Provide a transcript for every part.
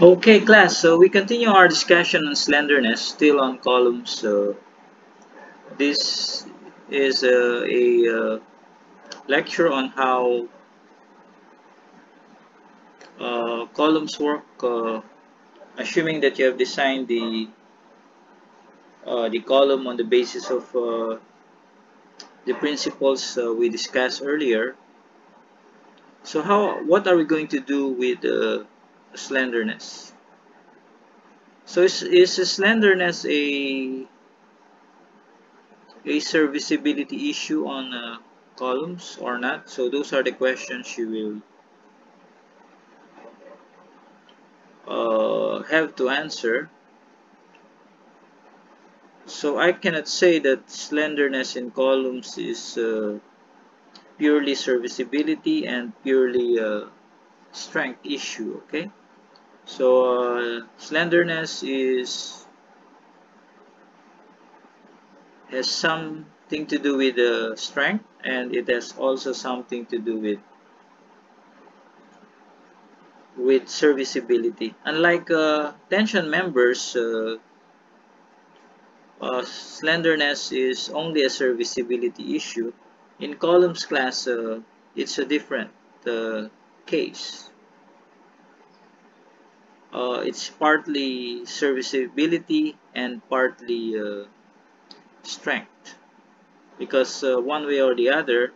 Okay, class. So we continue our discussion on slenderness, still on columns. So this is a lecture on how columns work, assuming that you have designed the column on the basis of the principles we discussed earlier. So what are we going to do with slenderness? So is slenderness a serviceability issue on columns or not? So those are the questions you will have to answer. So I cannot say that slenderness in columns is purely serviceability and purely strength issue. Okay, so slenderness has something to do with strength, and it has also something to do with serviceability. Unlike tension members, slenderness is only a serviceability issue. In columns class, it's a different uh, case. It's partly serviceability and partly strength, because one way or the other,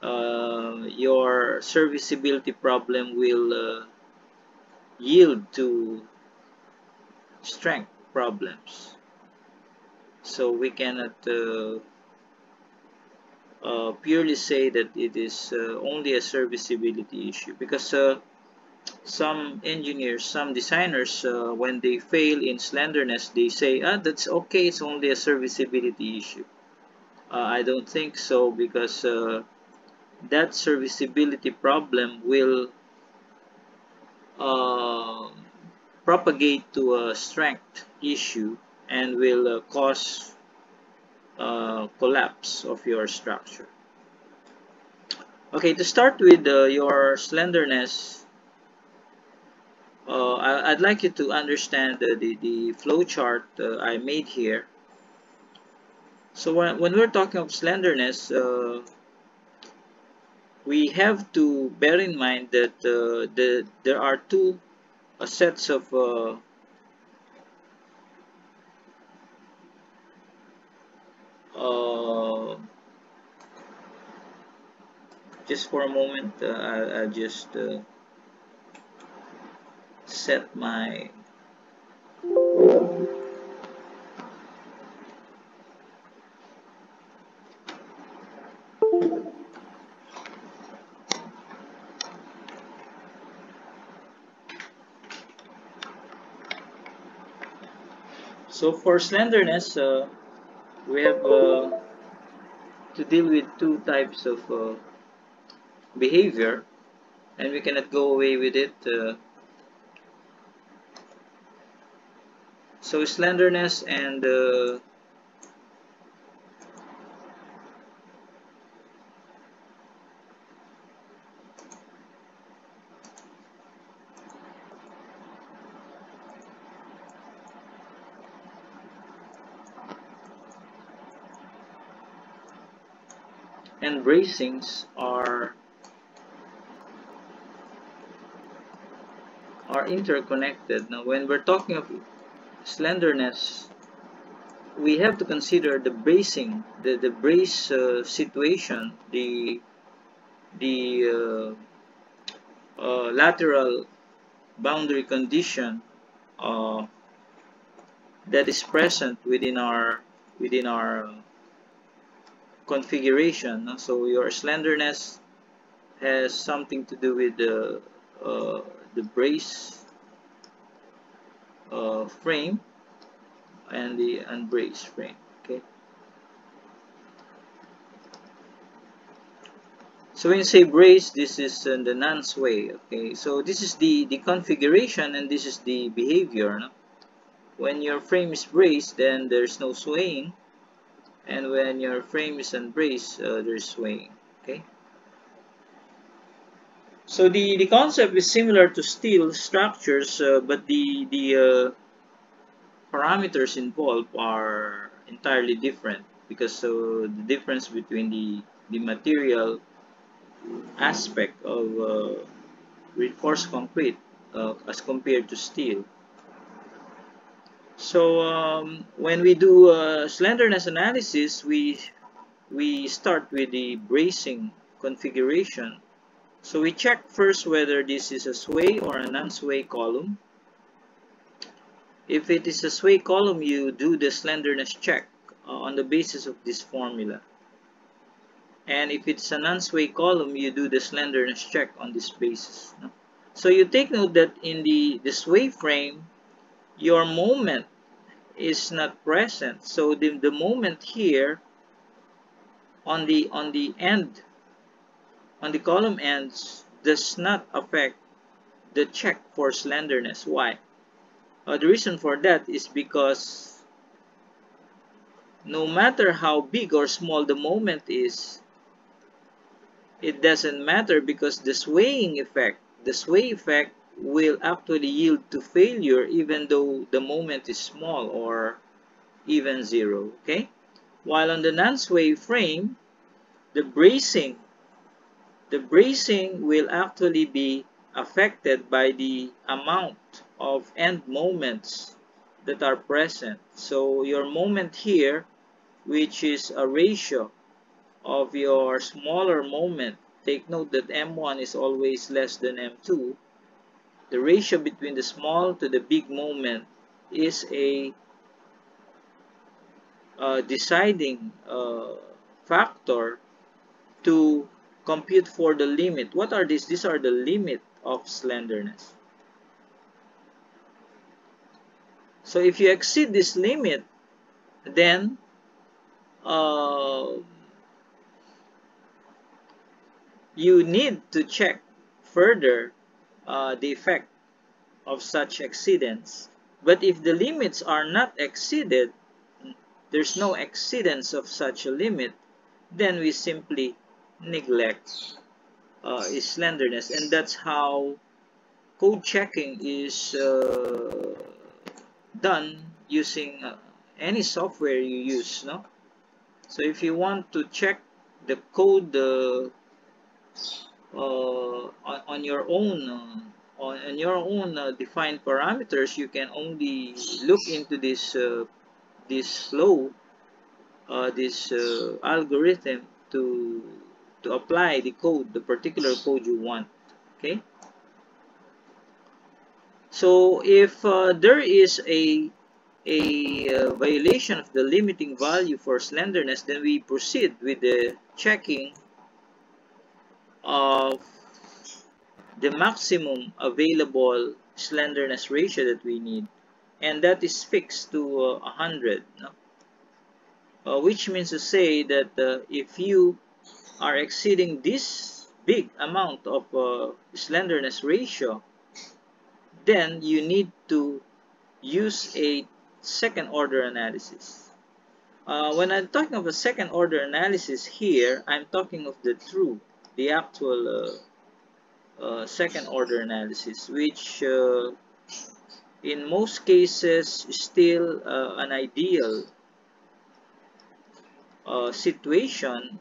your serviceability problem will yield to strength problems. So we cannot purely say that it is only a serviceability issue, because some engineers, some designers, when they fail in slenderness, they say, that's okay, it's only a serviceability issue. I don't think so, because that serviceability problem will uh, propagate to a strength issue and will cause collapse of your structure. Okay, to start with your slenderness, I'd like you to understand the flow chart I made here. So when we're talking of slenderness, we have to bear in mind that there are two sets of uh, just for a moment, I'll just set my so for slenderness, we have to deal with two types of behavior, and we cannot go away with it. So slenderness and bracings are interconnected. Now, when we're talking of slenderness, we have to consider the bracing, the brace situation, the lateral boundary condition uh, that is present within our configuration. So your slenderness has something to do with the brace frame and the unbraced frame. Okay. So when you say brace, this is in the Nance way. Okay. So this is the configuration, and this is the behavior. No? When your frame is braced, then there's no swaying, and when your frame is unbraced, there's swaying. Okay. So the concept is similar to steel structures, but the parameters involved are entirely different, because the difference between the material aspect of reinforced concrete as compared to steel. So when we do slenderness analysis, we start with the bracing configuration. So we check first whether this is a sway or a non-sway column. If it is a sway column, you do the slenderness check on the basis of this formula. And if it's a non-sway column, you do the slenderness check on this basis. No? So you take note that in the sway frame, your moment is not present. So the moment here on the column ends does not affect the check for slenderness. Why? The reason for that is because no matter how big or small the moment is, it doesn't matter, because the sway effect will actually yield to failure even though the moment is small or even zero. Okay? While on the non-sway frame, the bracing will actually be affected by the amount of end moments that are present. So your moment here, which is a ratio of your smaller moment, take note that M1 is always less than M2. The ratio between the small to the big moment is a deciding factor to compute for the limit. What are these? These are the limit of slenderness. So if you exceed this limit, then you need to check further the effect of such exceedance. But if the limits are not exceeded, there's no exceedance of such a limit, then we simply neglect slenderness. And that's how code checking is done using any software you use. No? So if you want to check the code on your own defined parameters, you can only look into this flow, this algorithm to apply the code, the particular code you want. Okay. So if there is a violation of the limiting value for slenderness, then we proceed with the checking of the maximum available slenderness ratio that we need, and that is fixed to 100. No? Which means to say that if you are exceeding this big amount of slenderness ratio, then you need to use a second order analysis. When I'm talking of a second order analysis here, I'm talking of the actual second order analysis, which in most cases is still an ideal situation.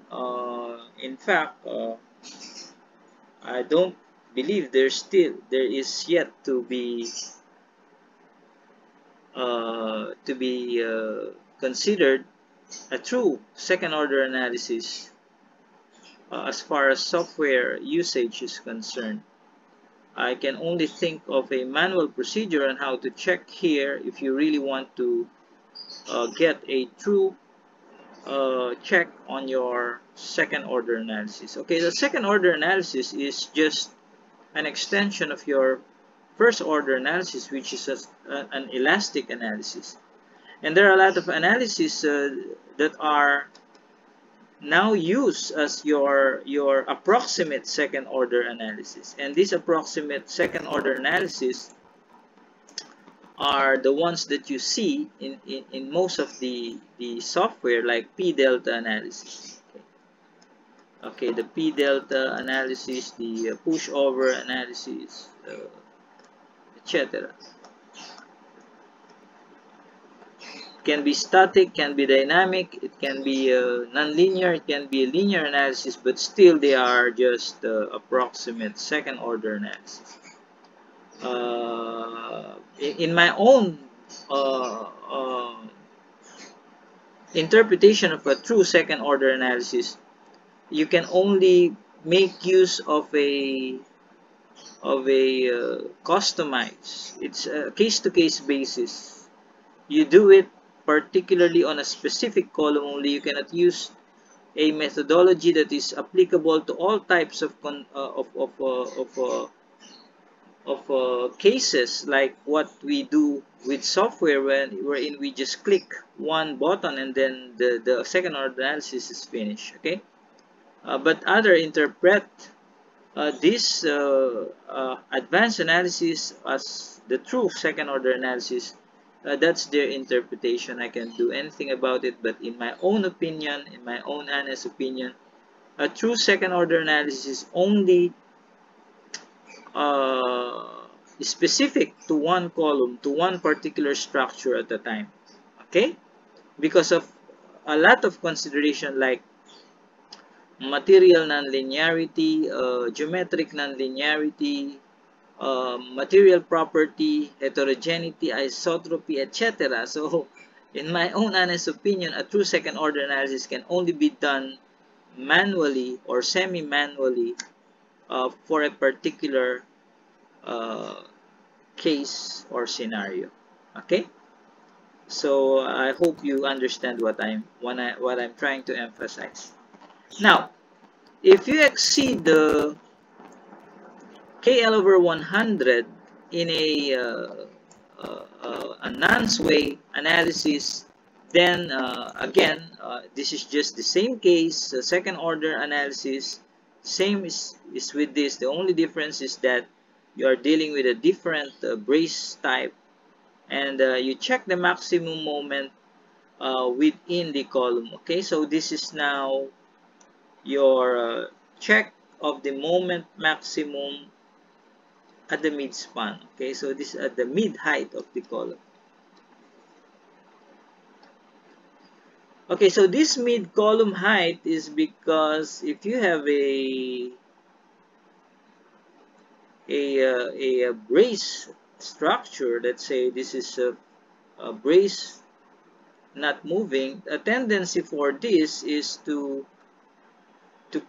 In fact, I don't believe there is yet to be considered a true second order analysis as far as software usage is concerned. I can only think of a manual procedure on how to check here if you really want to get a true check on your second order analysis. Okay, the second order analysis is just an extension of your first order analysis, which is an elastic analysis. And there are a lot of analyses that are now used as your approximate second order analysis. And these approximate second order analysis are the ones that you see in most of the software, like P delta analysis. Okay. Okay, the P delta analysis, the pushover analysis, etc. Can be static, can be dynamic, it can be nonlinear, it can be a linear analysis, but still they are just approximate second order analysis. In my own interpretation of a true second order analysis, you can only make use of a customized. It's a case-to-case basis. You do it particularly on a specific column only. You cannot use a methodology that is applicable to all types of cases, like what we do with software, wherein we just click one button and then the second order analysis is finished. Okay, but others interpret this advanced analysis as the true second order analysis. That's their interpretation. I can't do anything about it, but in my own opinion, in my own honest opinion, a true second order analysis is only specific to one column, to one particular structure at a time. Okay, because of a lot of consideration, like material nonlinearity, geometric nonlinearity, material property, heterogeneity, isotropy, etc. So, in my own honest opinion, a true second order analysis can only be done manually or semi-manually for a particular case or scenario. Okay? So I hope you understand what I'm trying to emphasize. Now, if you exceed the KL over 100 in a non-sway analysis, then again, this is just the same case, second order analysis, same is with this. The only difference is that you are dealing with a different brace type, and you check the maximum moment within the column. Okay, so this is now your check of the moment maximum at the mid span. Okay, so this is at the mid height of the column. Okay, so this mid column height is because if you have a brace structure, let's say this is a brace not moving, a tendency for this is to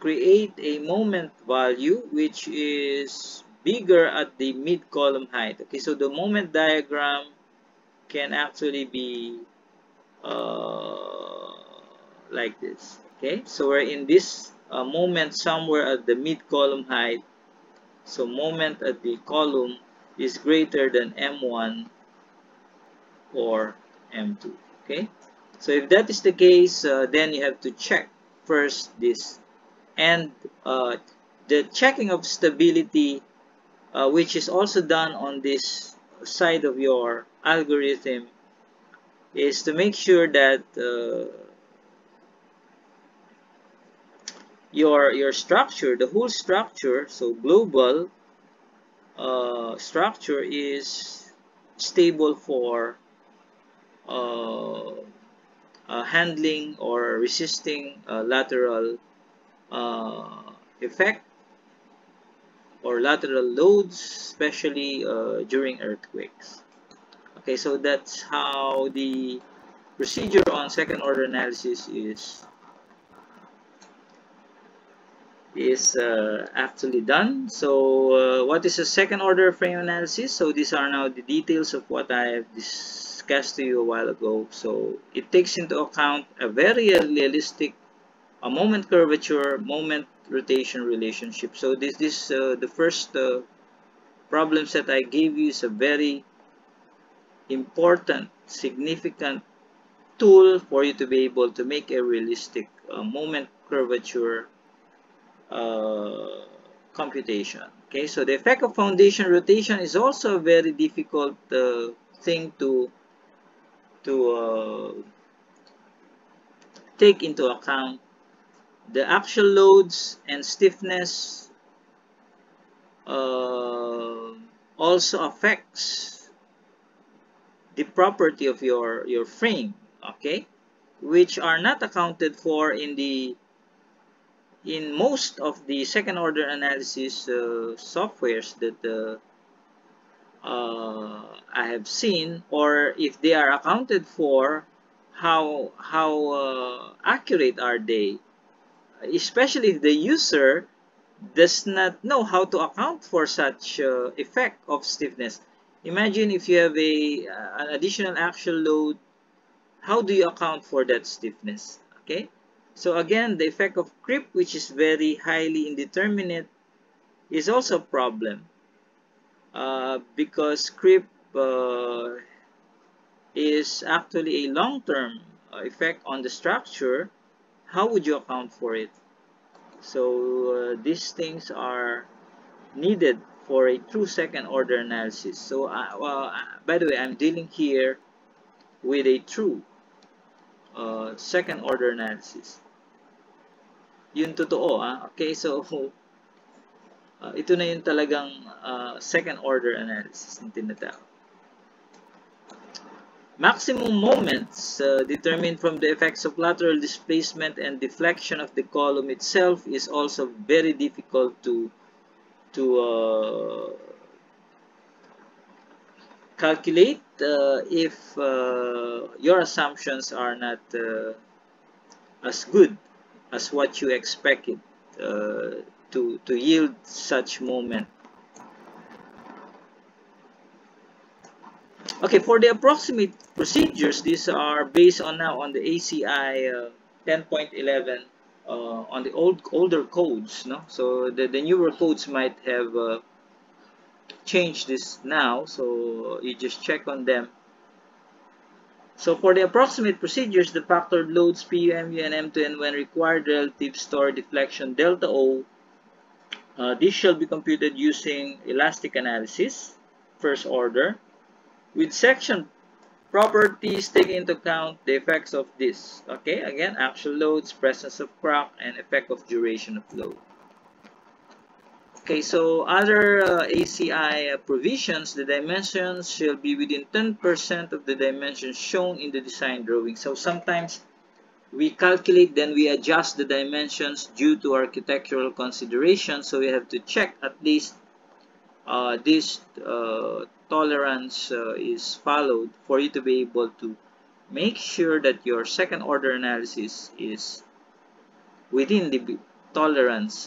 create a moment value which is bigger at the mid column height. Okay, so the moment diagram can actually be like this. Okay, so we're in this moment somewhere at the mid column height. So moment at the column is greater than M1 or M2. Okay, so if that is the case, then you have to check first this, and the checking of stability, which is also done on this side of your algorithm, is to make sure that your structure, the whole structure, so global structure, is stable for handling or resisting lateral effect or lateral loads, especially during earthquakes. Okay, so that's how the procedure on second order analysis is actually done. So what is a second order frame analysis? So these are now the details of what I have discussed to you a while ago. So it takes into account a very realistic moment curvature, moment rotation relationship. So this the first problems that I gave you is a very important, significant tool for you to be able to make a realistic moment curvature computation. Okay, so the effect of foundation rotation is also a very difficult thing to take into account the axial loads and stiffness uh, also affects the property of your frame, okay, which are not accounted for in most of the second order analysis softwares that I have seen, or if they are accounted for, how accurate are they? Especially if the user does not know how to account for such effect of stiffness. Imagine if you have an additional axial load, how do you account for that stiffness? Okay, so again, the effect of creep, which is very highly indeterminate, is also a problem because creep is actually a long-term effect on the structure. How would you account for it? So these things are needed for a true second order analysis. So by the way, I'm dealing here with a true second order analysis. Yun totoo, okay? So ito na yung talagang second order analysis na tinatawag. Maximum moments determined from the effects of lateral displacement and deflection of the column itself is also very difficult to calculate if your assumptions are not as good as what you expected to yield such moment. Okay, for the approximate procedures, these are based on now on the ACI 10.11 on the older codes, no? So the newer codes might have changed this now, so you just check on them. So for the approximate procedures, the factored loads PU, MU, and M2N when required relative store deflection delta O, this shall be computed using elastic analysis, first order, with section properties taking into account the effects of this. Okay, again, actual loads, presence of crack, and effect of duration of load. Okay, so other ACI provisions, the dimensions shall be within 10% of the dimensions shown in the design drawing. So sometimes we calculate, then we adjust the dimensions due to architectural considerations. So we have to check at least this tolerance is followed for you to be able to make sure that your second order analysis is within the tolerance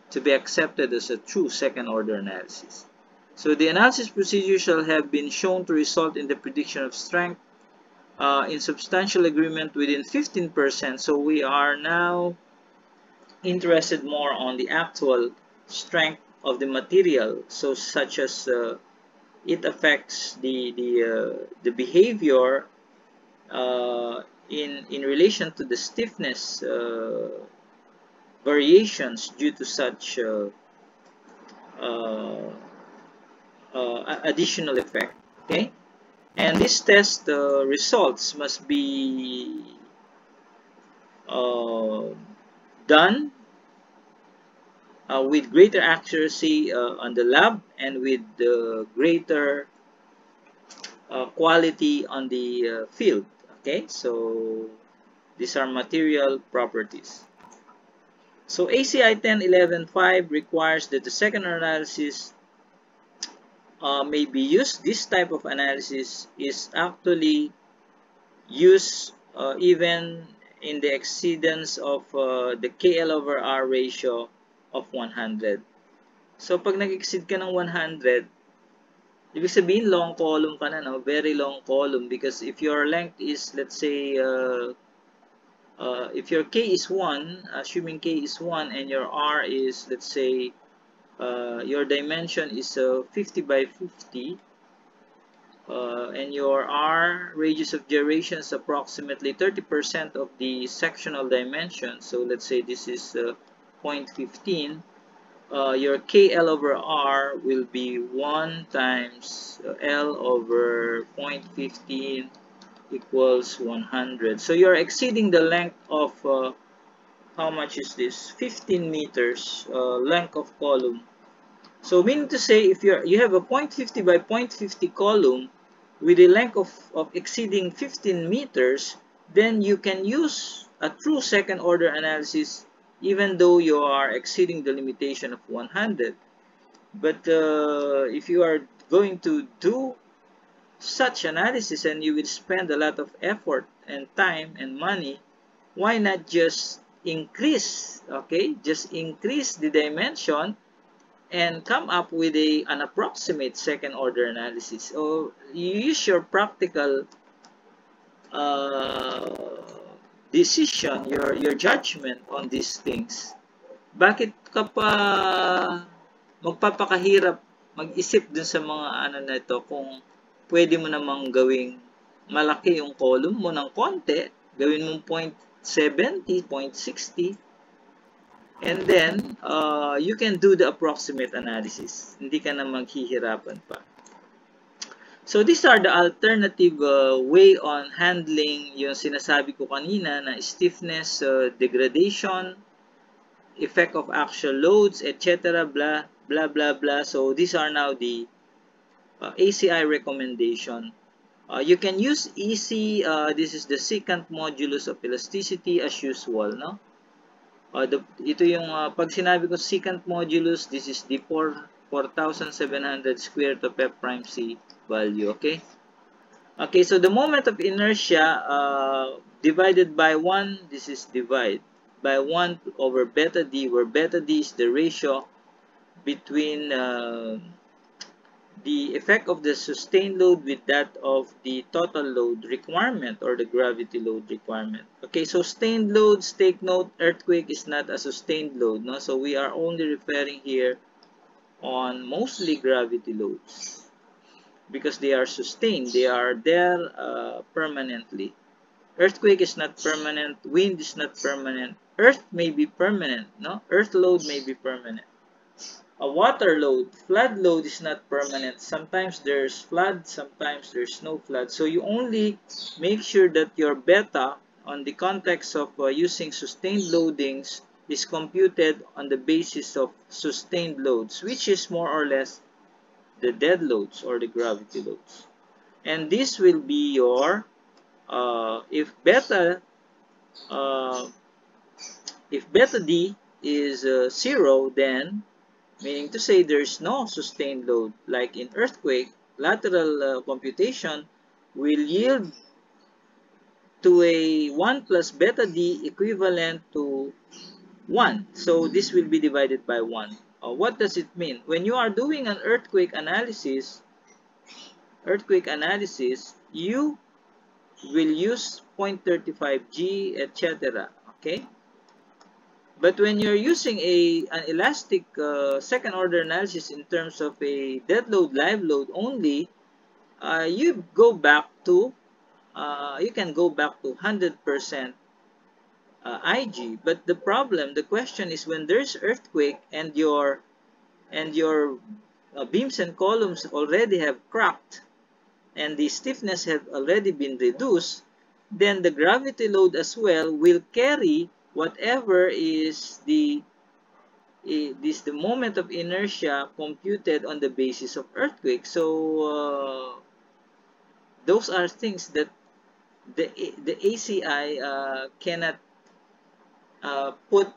to be accepted as a true second order analysis. So the analysis procedure shall have been shown to result in the prediction of strength in substantial agreement within 15%. So we are now interested more on the actual strength of the material, so such as it affects the behavior in relation to the stiffness variations due to such additional effect. Okay, and this test results must be done with greater accuracy on the lab and with greater quality on the field. Okay, so these are material properties. So ACI 10.11.5 requires that the second analysis may be used. This type of analysis is actually used even in the exceedance of the KL over R ratio of 100. So pag nag-exceed ka ng 100, ibig sabihin long column ka na, no? Very long column, because if your length is, let's say, if your K is 1, assuming K is 1 and your R is, let's say, your dimension is 50 by 50, and your R radius of gyration is approximately 30% of the sectional dimension. So let's say this is 0.15. Your KL over R will be 1 times L over 0.15 equals 100. So you're exceeding the length of how much is this? 15 meters length of column. So meaning to say, if you have a 0.50 by 0.50 column with a length of exceeding 15 meters, then you can use a true second order analysis even though you are exceeding the limitation of 100. But if you are going to do such analysis and you will spend a lot of effort and time and money, why not just increase, okay? Just increase the dimension and come up with an approximate second order analysis. So you use your practical uh, decision, your judgment on these things. Bakit ka pa magpapakahirap mag-isip dun sa mga ano na ito kung pwede mo namang gawing malaki yung column mo ng konti, gawin mong 0.70, 0.60, and then you can do the approximate analysis. Hindi ka na maghihirapan pa. So these are the alternative way on handling yung sinasabi ko kanina na stiffness, degradation, effect of actual loads, etc. Blah, blah, blah, blah. So these are now the ACI recommendation. You can use EC, this is the secant modulus of elasticity as usual, no? Ito yung, pag sinabi ko secant modulus, this is the 4,700 square to F prime C value, okay? Okay, so the moment of inertia divided by 1, this is divide by 1 over beta D, where beta D is the ratio between the effect of the sustained load with that of the total load requirement or the gravity load requirement. Okay, so sustained loads, take note, earthquake is not a sustained load, no? So we are only referring here on mostly gravity loads because they are sustained, they are there permanently. Earthquake is not permanent, wind is not permanent, earth may be permanent, no? Earth load may be permanent. A water load, flood load is not permanent. Sometimes there's flood, sometimes there's no flood. So you only make sure that your beta on the context of using sustained loadings is computed on the basis of sustained loads, which is more or less the dead loads or the gravity loads. And this will be your, if beta D is 0, then meaning to say there's no sustained load. Like in earthquake, lateral computation will yield to a 1 plus beta D equivalent to 1. So this will be divided by 1. What does it mean? When you are doing an earthquake analysis, you will use 0.35 G, etc. Okay? But when you're using an elastic second order analysis in terms of a dead load, live load only, you go back to, you can go back to 100% IG. But the problem, the question is when there's earthquake and your beams and columns already have cracked and the stiffness have already been reduced, then the gravity load as well will carry whatever is the moment of inertia computed on the basis of earthquake. So those are things that the ACI cannot put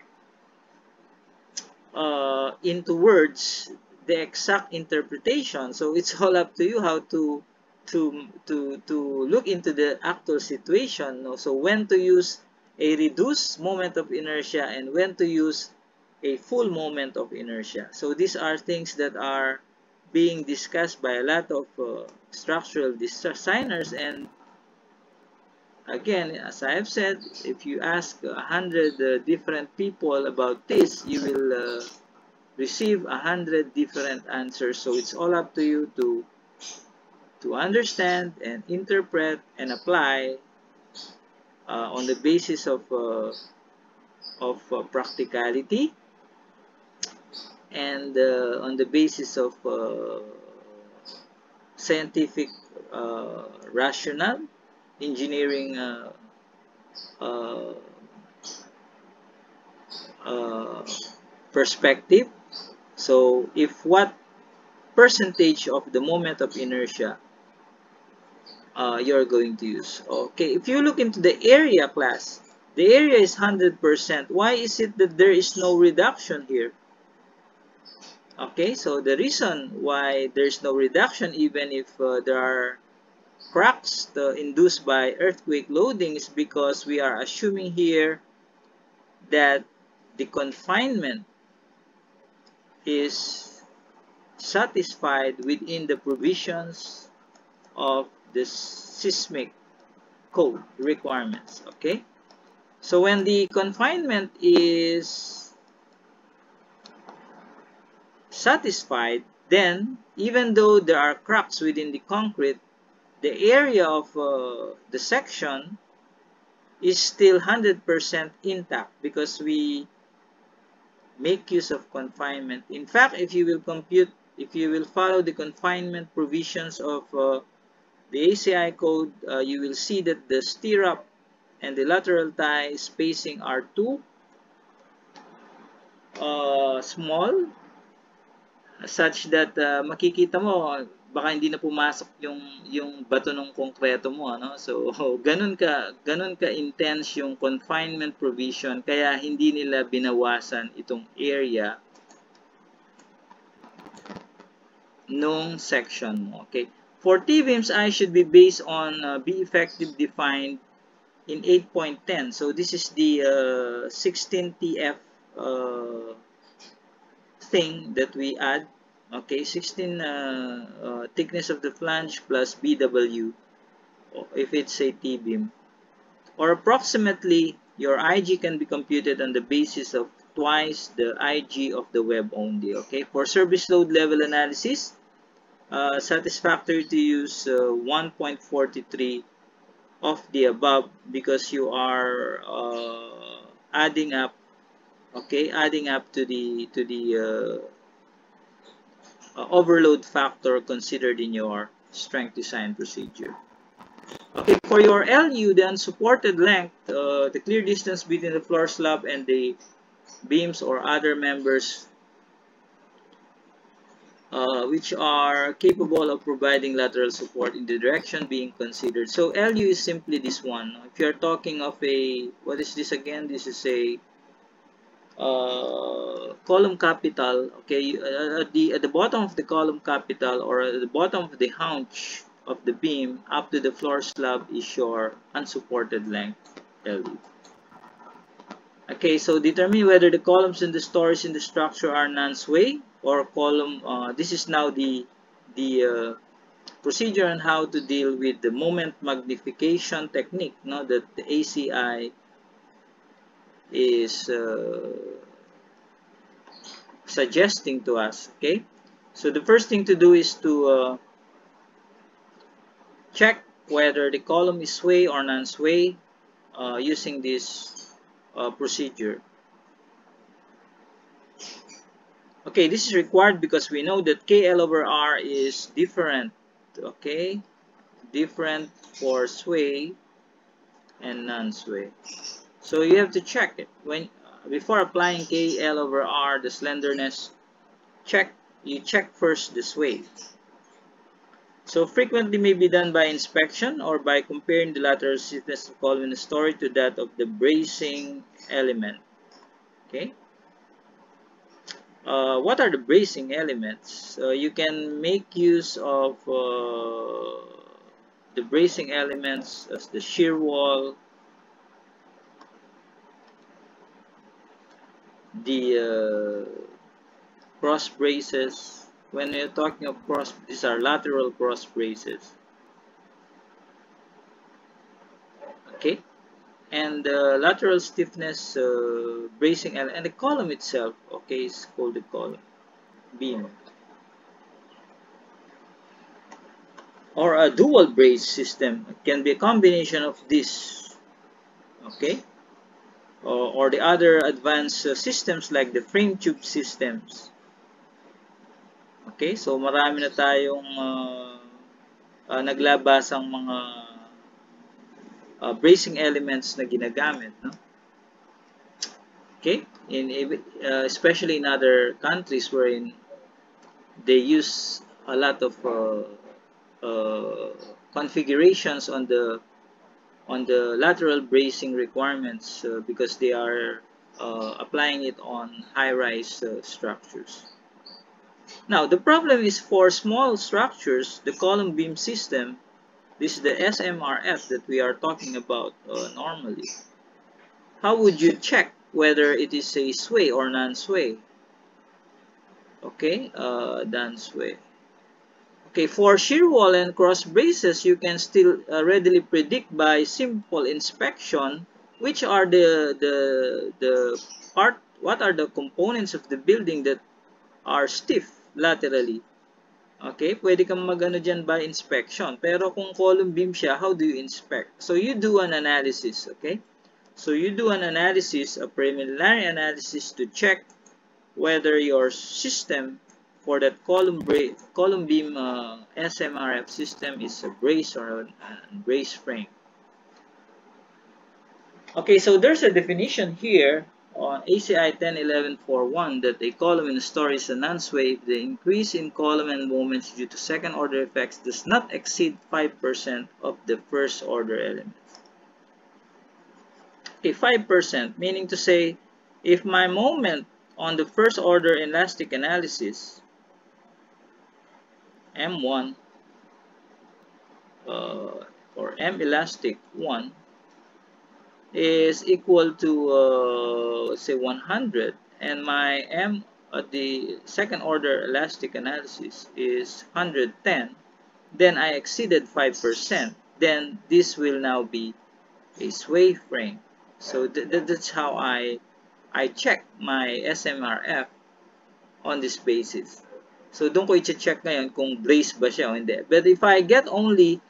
into words the exact interpretation. So it's all up to you how to look into the actual situation. No? So when to use a reduced moment of inertia and when to use a full moment of inertia. So these are things that are being discussed by a lot of structural designers, and again, as I have said, if you ask 100 different people about this, you will receive 100 different answers. So it's all up to you to understand and interpret and apply on the basis of practicality and on the basis of scientific rational engineering uh, perspective. So if what percentage of the moment of inertia you're going to use. Okay, if you look into the area class, the area is 100%. Why is it that there is no reduction here? Okay, so the reason why there's no reduction even if there are cracks induced by earthquake loading is because we are assuming here that the confinement is satisfied within the provisions of the seismic code requirements. Okay, so when the confinement is satisfied, then even though there are cracks within the concrete, the area of the section is still 100% intact because we make use of confinement. In fact, if you will follow the confinement provisions of the ACI code, you will see that the stirrup and the lateral tie spacing are too small, such that makikita mo baka hindi na pumasok yung bato ng konkreto mo, ano? So ganun ka intense yung confinement provision, kaya hindi nila binawasan itong area nung section mo. Okay, for T-beams, I should be based on be effective defined in 8.10. So this is the 16 TF thing that we add. Okay, 16 thickness of the flange plus BW if it's a T-beam. Or approximately, your IG can be computed on the basis of twice the IG of the web only. Okay, for service load level analysis, satisfactory to use 1.43 of the above because you are adding up, okay, adding up to the overload factor considered in your strength design procedure. Okay, for your LU, the unsupported length, the clear distance between the floor slab and the beams or other members which are capable of providing lateral support in the direction being considered. So LU is simply this one. If you're talking of a, what is this again? This is a column capital. Okay, at the bottom of the column capital or at the bottom of the haunch of the beam up to the floor slab is your unsupported length, LU. Okay, so determine whether the columns and the stories in the structure are non-sway or column. This is now the procedure on how to deal with the moment magnification technique, no, that the ACI is suggesting to us. Okay, so the first thing to do is to check whether the column is sway or non-sway using this procedure. Okay, this is required because we know that KL over R is different. Okay, different for sway and non-sway. So you have to check it when before applying KL over R, the slenderness. You check first the sway. So frequently may be done by inspection or by comparing the lateral stiffness of column in the story to that of the bracing element. Okay. What are the bracing elements? You can make use of the bracing elements as the shear wall, the cross braces. When you're talking of cross, these are lateral cross braces. Okay, and the lateral stiffness bracing and the column itself. Okay, is called the column beam. Or a dual brace system. It can be a combination of this. Okay, or the other advanced systems like the frame tube systems. Okay, so marami na tayong naglabasang mga bracing elements na ginagamit, no? Okay, especially in other countries wherein they use a lot of configurations on the lateral bracing requirements because they are applying it on high-rise structures. Now, the problem is for small structures, the column beam system, this is the SMRF that we are talking about normally. How would you check whether it is a sway or non-sway? Okay, non-sway. Okay, for shear wall and cross braces, you can still readily predict by simple inspection which are what are the components of the building that are stiff laterally. Okay, pwede kang mag-ano dyan by inspection. Pero kung column beam siya, how do you inspect? So you do an analysis, okay? So you do an analysis, a preliminary analysis to check whether your system for that column beam SMRF system is a brace or a brace frame. Okay, so there's a definition here on ACI 10.11.4.1 that a column in a story is a non-sway if the increase in column and moments due to second order effects does not exceed 5% of the first order elements. Okay, 5%, meaning to say if my moment on the first order elastic analysis M1 or M elastic 1 is equal to let's say 100 and my M at the second order elastic analysis is 110, then I exceeded 5%, then this will now be a sway frame. So that's how I check my SMRF on this basis. So doon ko i-check ngayon kung brace ba siya o hindi. But if I get only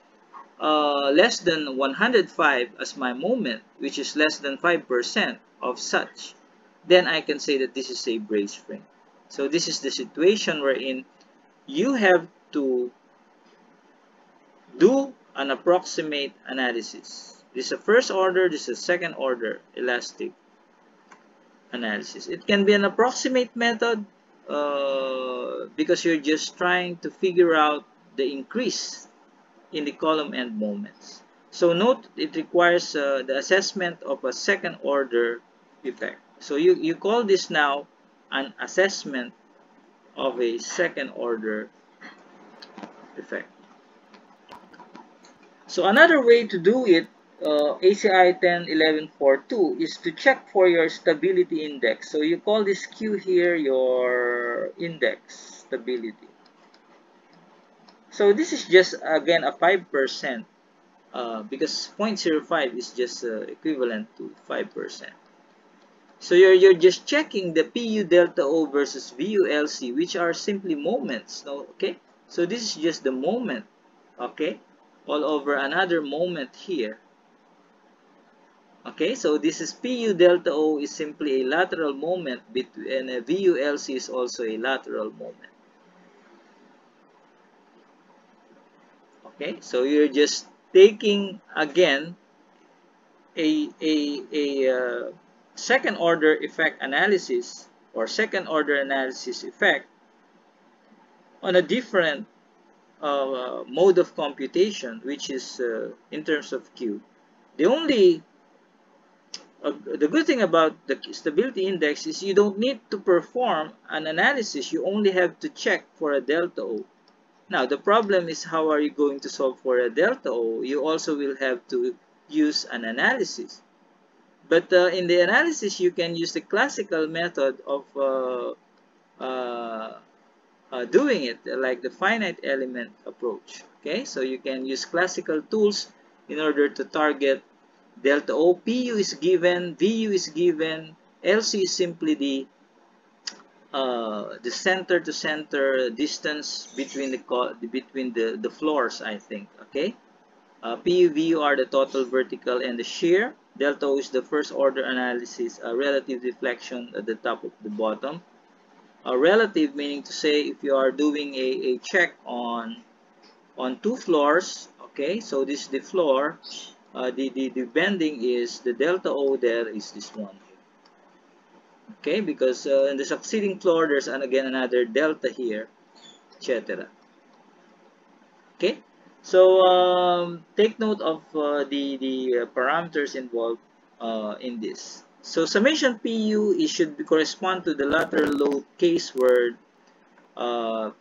less than 105 as my moment, which is less than 5% of such, then I can say that this is a brace frame. So this is the situation wherein you have to do an approximate analysis. This is a first order, this is a second order elastic analysis. It can be an approximate method because you're just trying to figure out the increase in the column end moments. So note it requires the assessment of a second order effect. So you call this now an assessment of a second order effect. So another way to do it, ACI 10.11.4.2 is to check for your stability index. So you call this Q here your index stability. So this is just again a 5% because 0.05 is just equivalent to 5%. So you're just checking the PU delta O versus VU LC, which are simply moments. Okay, so this is just the moment. Okay, all over another moment here. Okay, so this is PU delta O is simply a lateral moment and a VU LC is also a lateral moment. Okay, so you're just taking again a second order effect analysis or second order analysis effect on a different mode of computation, which is in terms of Q. The good thing about the stability index is you don't need to perform an analysis. You only have to check for a delta O. Now, the problem is how are you going to solve for a delta O? You also will have to use an analysis. But in the analysis, you can use the classical method of doing it, like the finite element approach. Okay, so you can use classical tools in order to target delta O. PU is given, VU is given, LC is simply the center to center distance between the floors, I think. Okay, PU, VU are the total vertical and the shear. Delta O is the first order analysis, a relative deflection at the top of the bottom. A relative meaning to say if you are doing a check on two floors. Okay, so this is the floor. The bending is the delta O there is this one. Okay, because in the succeeding floor, there's again another delta here, etc. Okay, so take note of the parameters involved in this. So summation PU it should correspond to the lateral load case where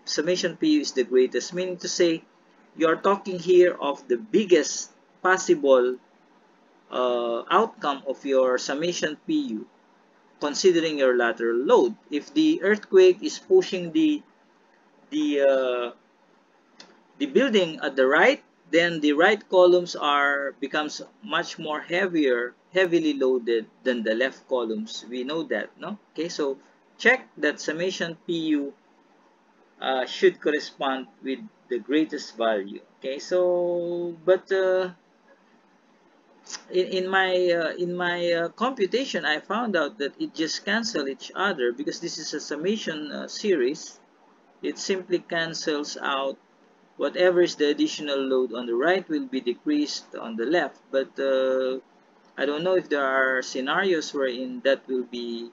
summation PU is the greatest, meaning to say you are talking here of the biggest possible outcome of your summation PU considering your lateral load. If the earthquake is pushing the uh, the building at the right, then the right columns becomes much more heavily loaded than the left columns. We know that, no? Okay, so check that summation PU should correspond with the greatest value. Okay, so but in my computation, I found out that it just cancel each other because this is a summation series. It simply cancels out whatever is the additional load on the right will be decreased on the left. But I don't know if there are scenarios wherein that will be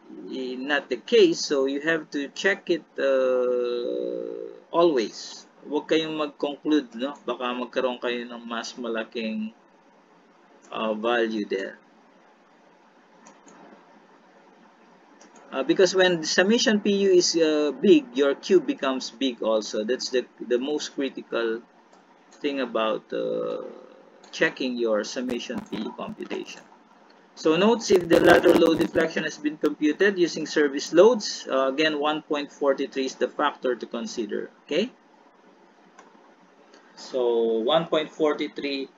not the case. So you have to check it always. Huwag kayong mag-conclude, no? Baka magkaroon kayo ng mas malaking value there. Because when the summation PU is big, your Q becomes big also. That's the most critical thing about checking your summation PU computation. So notes if the lateral load deflection has been computed using service loads. Again, 1.43 is the factor to consider. Okay. So 1.43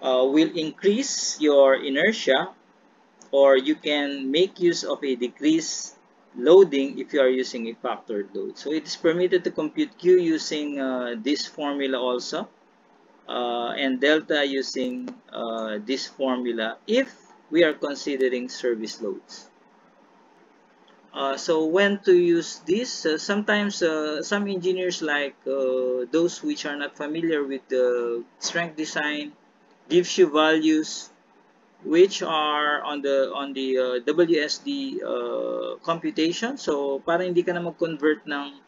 will increase your inertia, or you can make use of a decreased loading if you are using a factored load. So it is permitted to compute Q using this formula also, and delta using this formula if we are considering service loads. So when to use this? Sometimes some engineers, like those which are not familiar with the strength design, gives you values which are on the WSD computation. So para hindi ka na mag-convert ng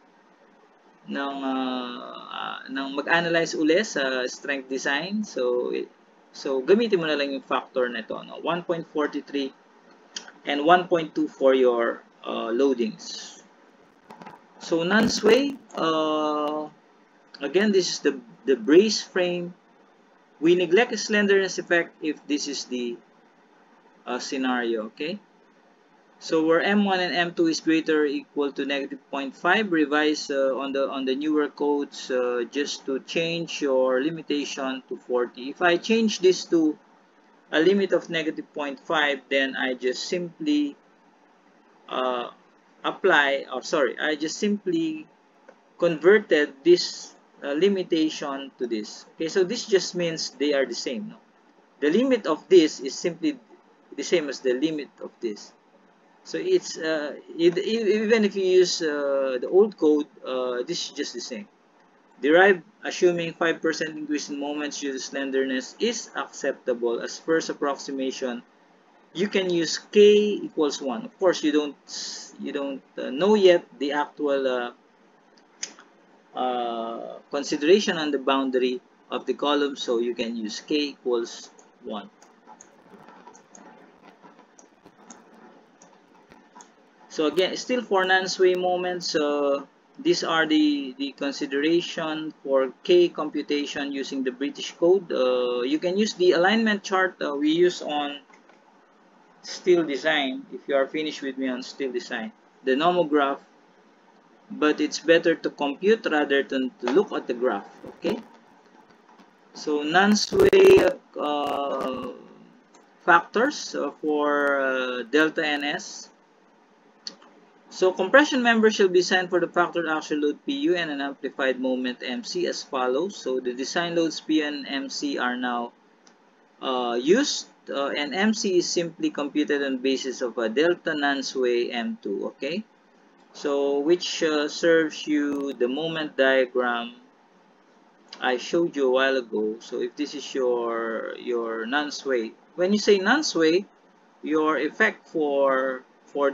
mag-analyze uli sa strength design. So gamitin mo na lang yung factor nito, no? 1.43 and 1.2 for your loadings. So non-sway, again, this is the brace frame. We neglect slenderness effect if this is the scenario, okay? So where M1 and M2 is greater or equal to negative 0.5, revise on the newer codes just to change your limitation to 40. If I change this to a limit of negative 0.5, then I just simply I just simply converted this limitation to this. Okay, so this just means they are the same. No? The limit of this is simply the same as the limit of this. So it's even if you use the old code, this is just the same. Derived assuming 5% increase in moments due to slenderness is acceptable as first approximation. You can use k equals 1. Of course, you don't know yet the actual consideration on the boundary of the column, so you can use k equals 1. So again, still for non-sway moments, these are the consideration for K computation using the British code. You can use the alignment chart we use on steel design if you are finished with me on steel design, the nomograph, but it's better to compute rather than to look at the graph. Okay, so non-sway factors for delta NS. So compression member shall be designed for the factored axial load PU and an amplified moment MC as follows. So the design loads PU and MC are now used, and MC is simply computed on basis of a delta non-sway M2. Okay, so which serves you the moment diagram I showed you a while ago. So if this is your non-sway, when you say non-sway, your effect for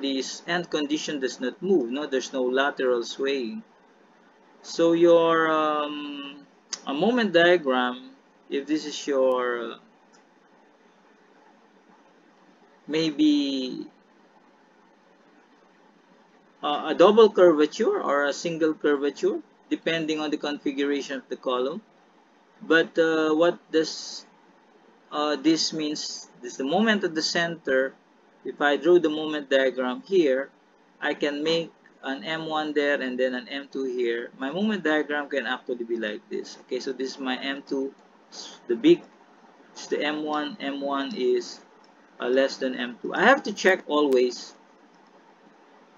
this end condition does not move, no, there's no lateral swaying. So your a moment diagram, if this is your maybe a double curvature or a single curvature, depending on the configuration of the column. But what does this means? This the moment at the center. If I drew the moment diagram here, I can make an M1 there and then an M2 here. My moment diagram can actually be like this. Okay, so this is my M2. The big, it's the M1. M1 is less than M2. I have to check always.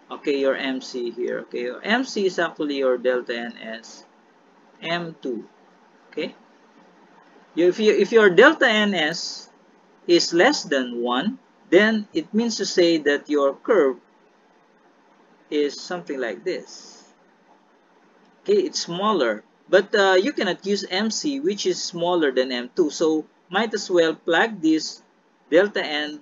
Okay, your MC here. Okay, your MC is actually your delta NS M2. Okay, if your delta NS is less than 1, then it means to say that your curve is something like this. Okay, it's smaller. But you cannot use MC, which is smaller than M2. So might as well plug this delta N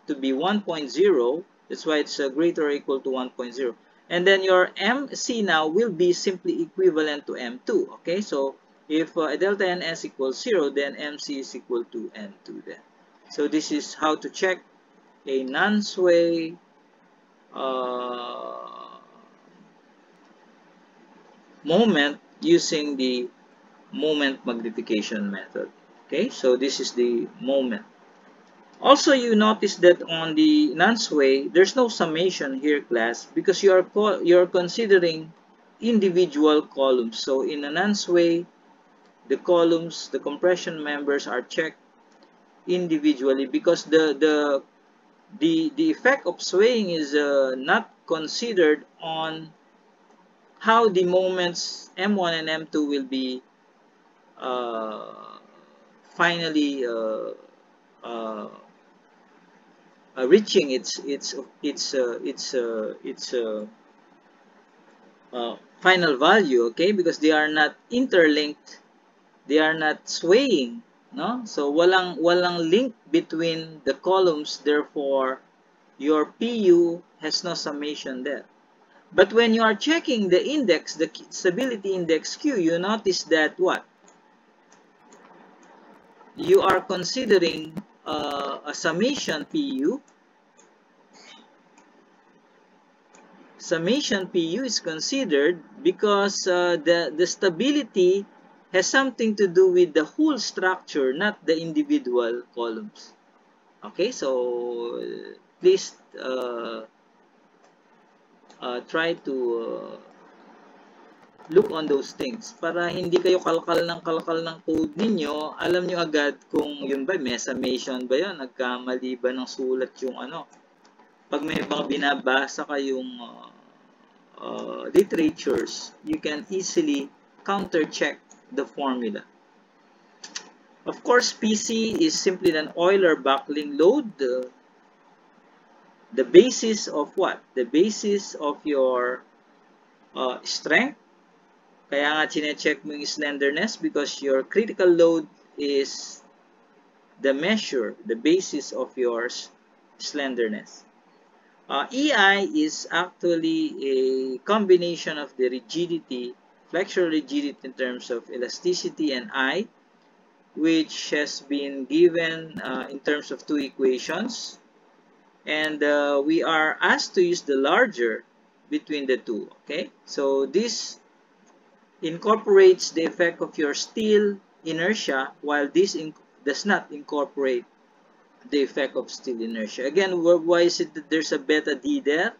to be 1.0. That's why it's greater or equal to 1.0. And then your MC now will be simply equivalent to M2. Okay, so if delta NS equals 0, then MC is equal to N2 then. So this is how to check a non-sway moment using the moment magnification method. Okay, so this is the moment. Also, you notice that on the non-sway, there's no summation here, class, because you're considering individual columns. So in a non-sway, the columns, the compression members are checked individually because the effect of swaying is not considered on how the moments M1 and M2 will be uh, finally reaching its final value. Okay, because they are not interlinked, they are not swaying, no, so walang link between the columns, therefore your PU has no summation there. But when you are checking the index, the stability index Q, you notice that what? You are considering a summation PU. Summation PU is considered because the stability has something to do with the whole structure, not the individual columns. Okay, so please try to look on those things para hindi kayo kalkal ng code ninyo, alam nyo agad kung yun ba, may summation ba yun, nagkamali ba ng sulat yung ano. Pag may mga binabasa kayong literatures, you can easily counter-check the formula. Of course, PC is simply an Euler buckling load. The basis of what? The basis of your strength. Kaya nga chinecheck mo yung slenderness because your critical load is the measure, the basis of your slenderness. EI is actually a combination of the rigidity, flexural rigidity in terms of elasticity, and I, which has been given in terms of two equations. And we are asked to use the larger between the two. Okay, so this incorporates the effect of your steel inertia, while this does not incorporate the effect of steel inertia. Again, why is it that there's a beta D there?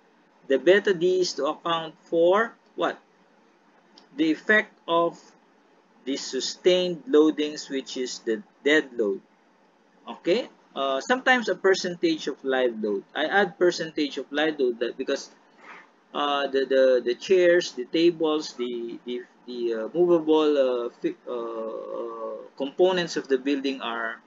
The beta D is to account for what? The effect of the sustained loadings, which is the dead load. Okay? Sometimes a percentage of live load. I add percentage of live load that because the chairs, the tables, the movable components of the building are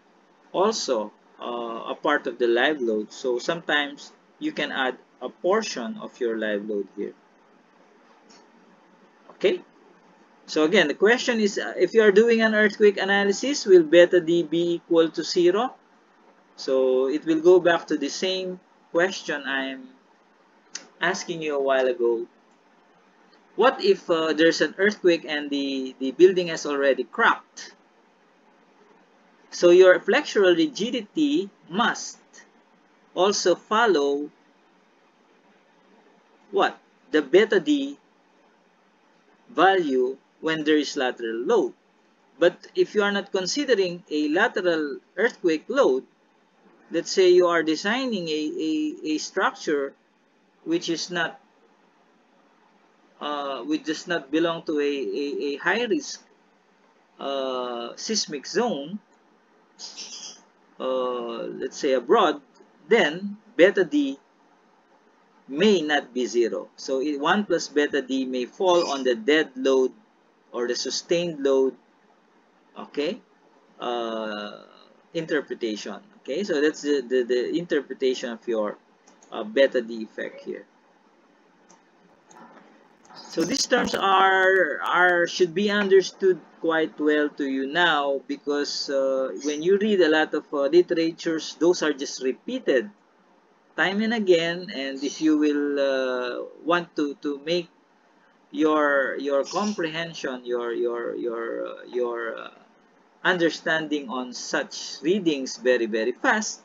also a part of the live load. So sometimes you can add a portion of your live load here. Okay? So again, the question is, if you are doing an earthquake analysis, will beta D be equal to 0? So it will go back to the same question I'm asking you a while ago. What if there's an earthquake and the building has already cracked? So your flexural rigidity must also follow what? The beta D value when there is lateral load. But if you are not considering a lateral earthquake load, let's say you are designing a structure which is not which does not belong to a high risk seismic zone, let's say abroad, then beta D may not be zero. So 1 plus beta D may fall on the dead load or the sustained load, okay, interpretation. Okay, so that's the interpretation of your beta D effect here. So these terms should be understood quite well to you now, because when you read a lot of literatures, those are just repeated time and again, and if you will want to make your comprehension, your understanding on such readings very fast,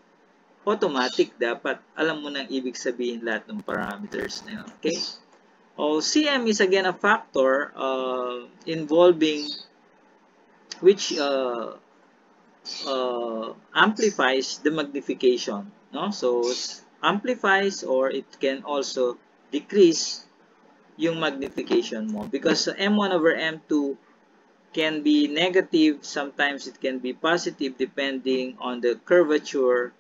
automatic dapat alam mo nang ibig sabihin lahat ng parameters na yun. Okay? CM is again a factor involving which amplifies the magnification. No? So amplifies, or it can also decrease yung magnification mo, because M1 over M2 can be negative, sometimes it can be positive depending on the curvature,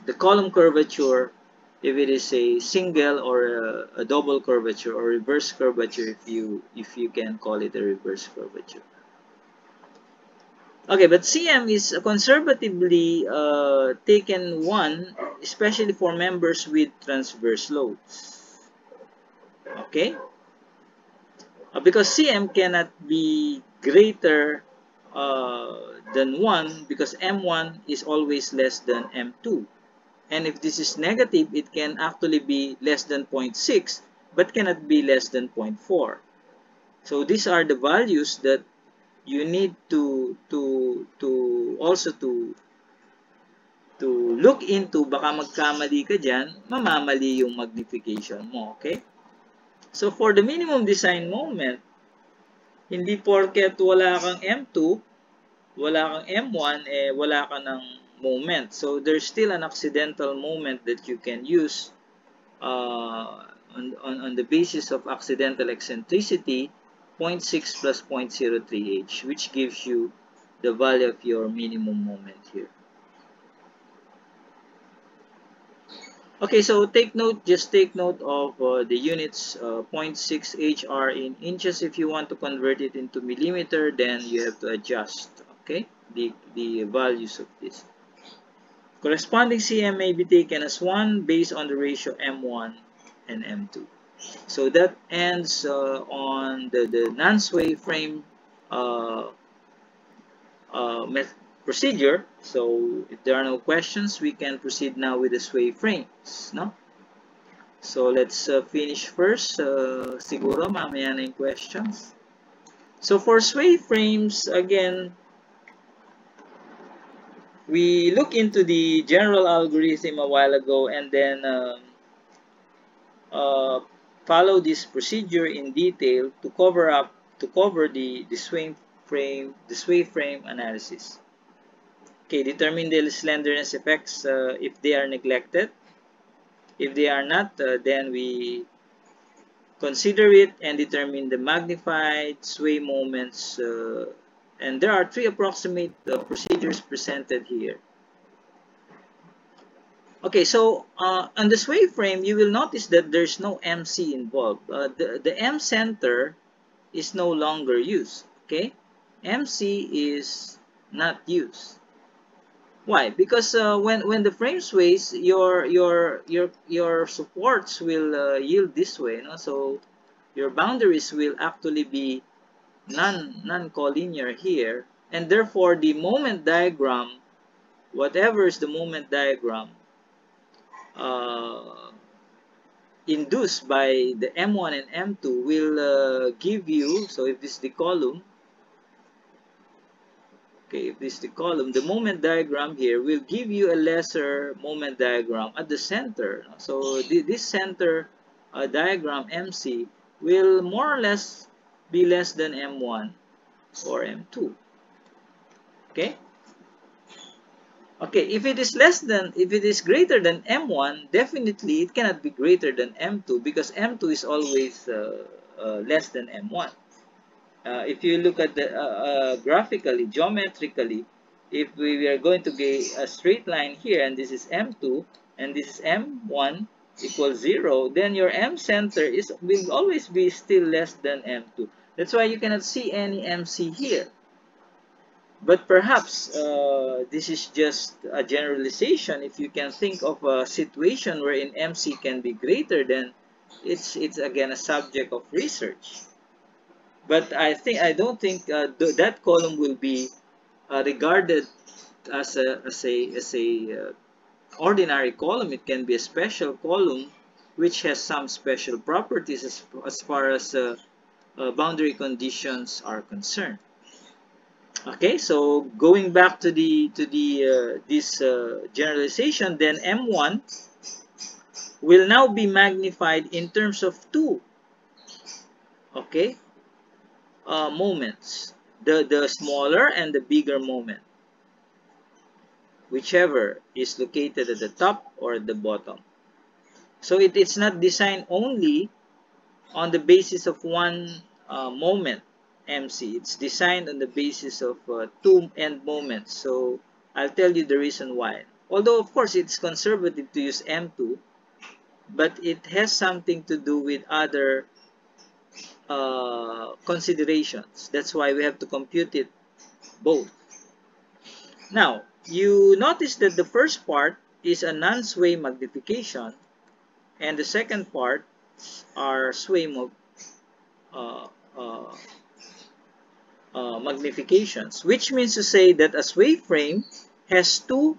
the column curvature, if it is a single or a double curvature, or reverse curvature, if you can call it a reverse curvature. Okay, but CM is conservatively taken one, especially for members with transverse loads. Okay? Because CM cannot be greater than 1, because M1 is always less than M2. And if this is negative, it can actually be less than 0.6, but cannot be less than 0.4. So these are the values that you need to also to look into. Baka magkamali ka dyan, mamamali yung magnification mo, okay? So for the minimum design moment, hindi porket wala kang M2, wala kang M1, wala ka ng moment. So there's still an accidental moment that you can use on the basis of accidental eccentricity, 0.6 plus 0.03h, which gives you the value of your minimum moment here. Okay, so just take note of the units, 0.6 HR in inches. If you want to convert it into millimeter, then you have to adjust, okay, the values of this. Corresponding CM may be taken as 1 based on the ratio M1 and M2. So that ends on the non-sway frame procedure. So if there are no questions, we can proceed now with the sway frames, no? So let's finish first. Siguro mamaya na yung questions. So for sway frames, again, we look into the general algorithm a while ago, and then follow this procedure in detail to cover the sway frame analysis. Okay, determine the slenderness effects if they are neglected. If they are not, then we consider it and determine the magnified sway moments. And there are 3 approximate procedures presented here. Okay, so on the sway frame, you will notice that there's no MC involved. The M center is no longer used. Okay, MC is not used. Why? Because when the frame sways, your supports will yield this way, no? So your boundaries will actually be non-collinear here, and therefore the moment diagram, whatever is the moment diagram uh, induced by the M1 and M2 will give you, so if this is the column, okay, if this is the column, the moment diagram here will give you a lesser moment diagram at the center. So this center diagram MC will more or less be less than M1 or M2. Okay? Okay, if it is greater than M1, definitely it cannot be greater than M2 because M2 is always less than M1. If you look at the graphically, geometrically, if we are going to get a straight line here, and this is M2, and this is M1 equals 0, then your M center will always be still less than M2. That's why you cannot see any MC here. But perhaps this is just a generalization. If you can think of a situation wherein MC can be greater, then it's again a subject of research. But I don't think that column will be regarded as a ordinary column. It can be a special column which has some special properties as far as boundary conditions are concerned. Okay, so going back to this generalization, then M1 will now be magnified in terms of two, okay, moments, the smaller and the bigger moment, whichever is located at the top or at the bottom. So it's not designed only on the basis of one moment MC. It's designed on the basis of two end moments. So I'll tell you the reason why. Although of course it's conservative to use M2, but it has something to do with other considerations. That's why we have to compute it both. Now, you notice that the first part is a non-sway magnification, and the second part are sway uh, uh, magnifications, which means to say that a sway frame has two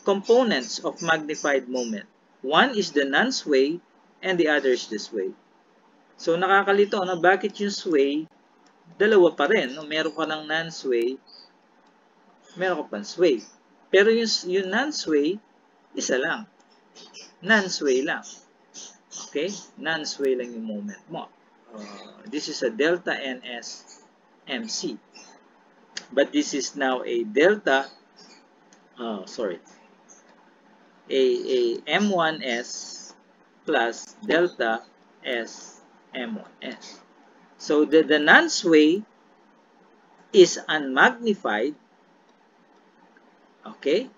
components of magnified moment. One is the non-sway, and the other is the sway. So, nakakalito, no? Bakit yung sway, dalawa pa rin, no? Meron ka ng non-sway, meron ka pang sway. Pero yung non-sway, isa lang. Non-sway lang. Okay? Non-sway lang yung moment mo. This is a delta NS MC. But this is now a delta, a M1S plus delta S M1S. So the non-sway is unmagnified, okay,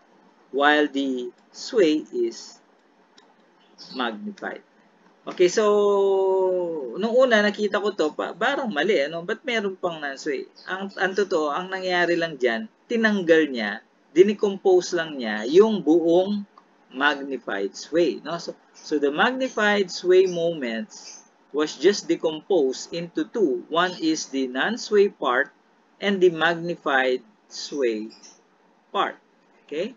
while the sway is magnified. Okay, so nung una nakita ko to, parang mali, ano? Ba't meron pang non-sway? Ang totoo, ang nangyari lang diyan, tinanggal niya, dinicompose lang niya yung buong magnified sway, no? So the magnified sway moments was just decomposed into two. One is the non-sway part and the magnified sway part. Okay?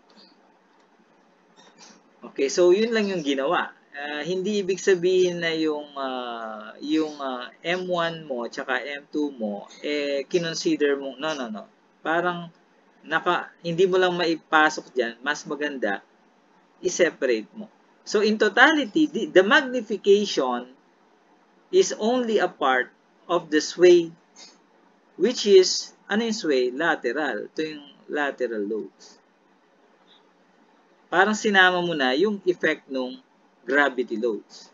Okay, so yun lang yung ginawa. Hindi ibig sabihin na yung M1 mo tsaka M2 mo kinonsider mo, no. Parang hindi mo lang maipasok diyan, mas maganda i-separate mo. So in totality, the magnification is only a part of the sway, which is, ano yung sway? Lateral. Ito yung lateral loads. Parang sinama mo na yung effect ng gravity loads.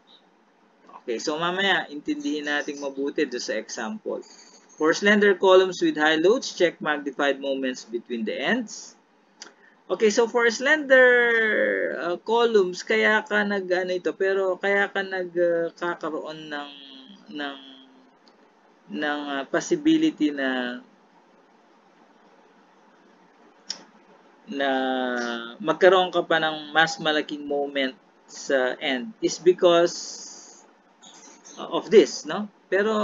Okay, so mamaya, intindihin natin mabuti doon sa example. For slender columns with high loads, check magnified moments between the ends. Okay, so for slender columns, kaya ka nagkakaroon ng possibility na magkaroon ka pa ng mas malaking moment sa end is because of this, no? Pero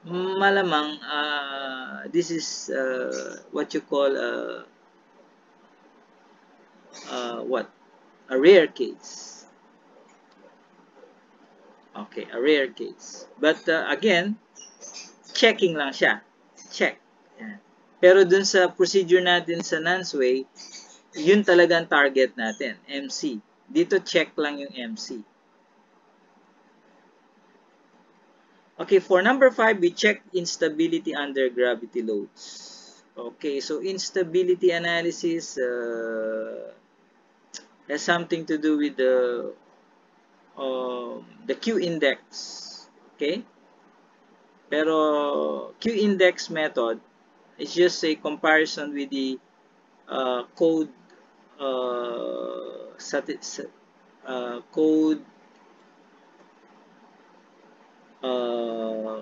malamang this is what you call what? A rare case. Okay, a rare case. But again, checking lang siya. Check. Yan. Pero dun sa procedure natin sa non-sway, yun talaga ang target natin, MC. Dito check lang yung MC. Okay, for number 5, we check instability under gravity loads. Okay, so instability analysis has something to do with the Q index. Okay? Pero Q index method is just a comparison with the code code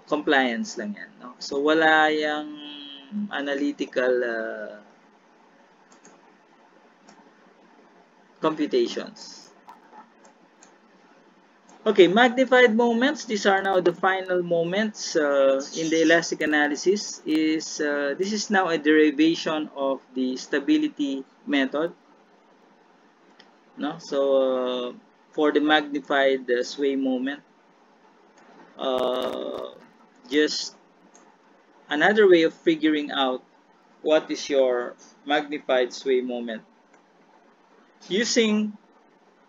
compliance lang yan. No? So wala yung analytical computations. Okay, magnified moments. These are now the final moments in the elastic analysis. This is now a derivation of the stability method. No, so for the magnified sway moment, just another way of figuring out what is your magnified sway moment using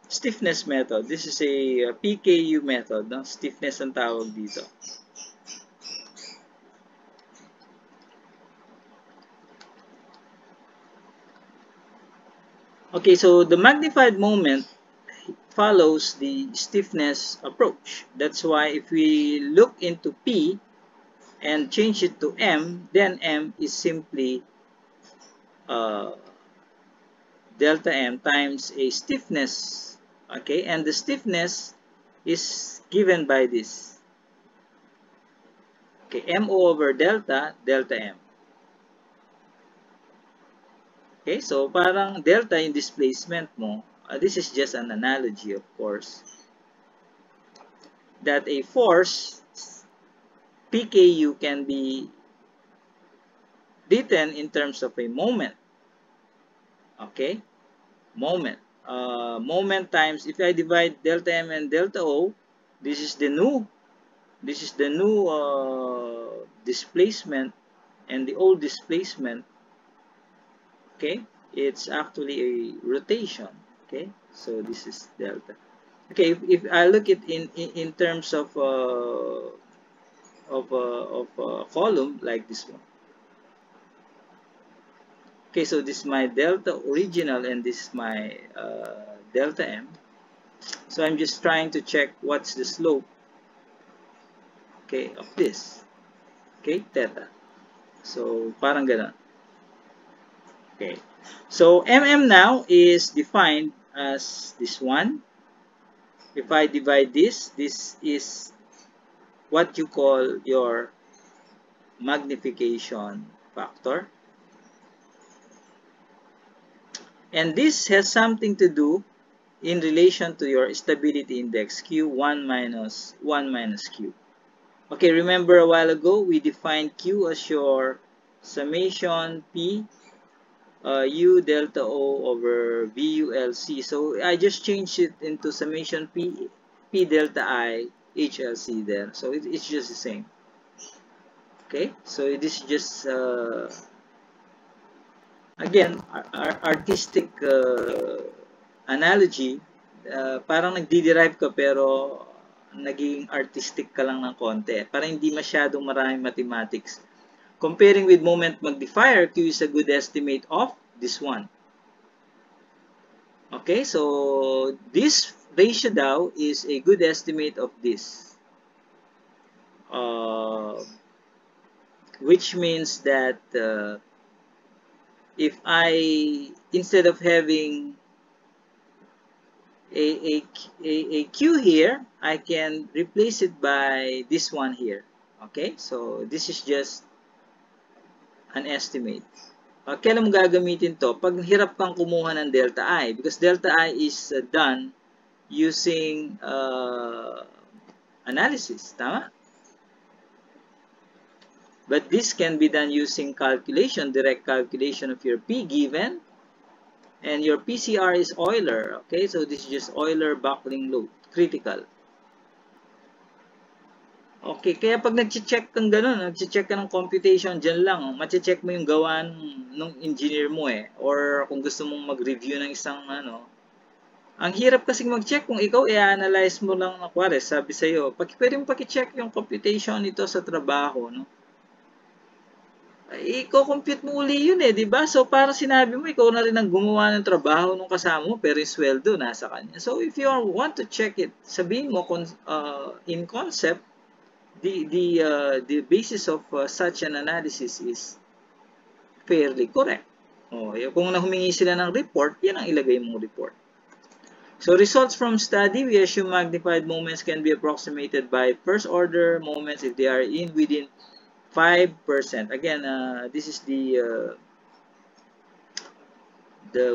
stiffness method. This is a PKU method, no? Stiffness ang tawag dito. Okay, so the magnified moment follows the stiffness approach. That's why if we look into P and change it to M, then M is simply delta M times a stiffness. Okay, and the stiffness is given by this. Okay, MO over delta, delta M. Okay, so parang delta yung displacement mo. This is just an analogy, of course. That a force, PKU, can be written in terms of a moment. Okay, moment. Moment times, if I divide delta M and delta O, this is the new displacement and the old displacement. Okay, it's actually a rotation. Okay, so this is delta. Okay, if I look at in terms of a column like this one. Okay, so this is my delta original and this is my delta M. So I'm just trying to check what's the slope, okay, of this. Okay, theta. So parang ganun. Okay, so mm now is defined as this one. If I divide this is what you call your magnification factor. And this has something to do in relation to your stability index, Q1 minus 1 minus Q. Okay, remember a while ago, we defined Q as your summation P U delta O over VULC. So I just changed it into summation P delta I HLC there. So it's just the same. Okay, so this is just again artistic analogy. Parang nagdi-derive ka pero naging artistic ka lang ng konti. Parang hindi masyadong maraming mathematics. Comparing with moment magnifier, Q is a good estimate of this one. Okay, so this ratio daw is a good estimate of this. Which means that if I, instead of having a Q here, I can replace it by this one here. Okay, so this is just an estimate. Kailan mo gagamitin to? Pag hirap kang kumuha ng delta I, because delta I is done using analysis. Tama? But this can be done using calculation, direct calculation of your P given, and your PCR is Euler. Okay, so this is just Euler buckling load, critical. Okay, kaya pag nag-check kang ganun, nag-check ka ng computation, dyan lang, mache-check mo yung gawaan ng engineer mo eh. Or kung gusto mong mag-review ng isang ano, ang hirap kasing mag-check kung ikaw i-analyze mo lang, kuwari, sabi sa'yo, pwede mo paki-check yung computation nito sa trabaho, no? I-compute mo uli yun eh, di ba? So, para sinabi mo, ikaw na rin ang gumawa ng trabaho ng kasama mo, pero yung sweldo nasa kanya. So, if you want to check it, sabihin mo in concept, the basis of such an analysis is fairly correct. Kung humingi sila ng report, yan ang ilagay mong report. So, results from study, we assume magnified moments can be approximated by first order moments if they are within 5%. Again, this is the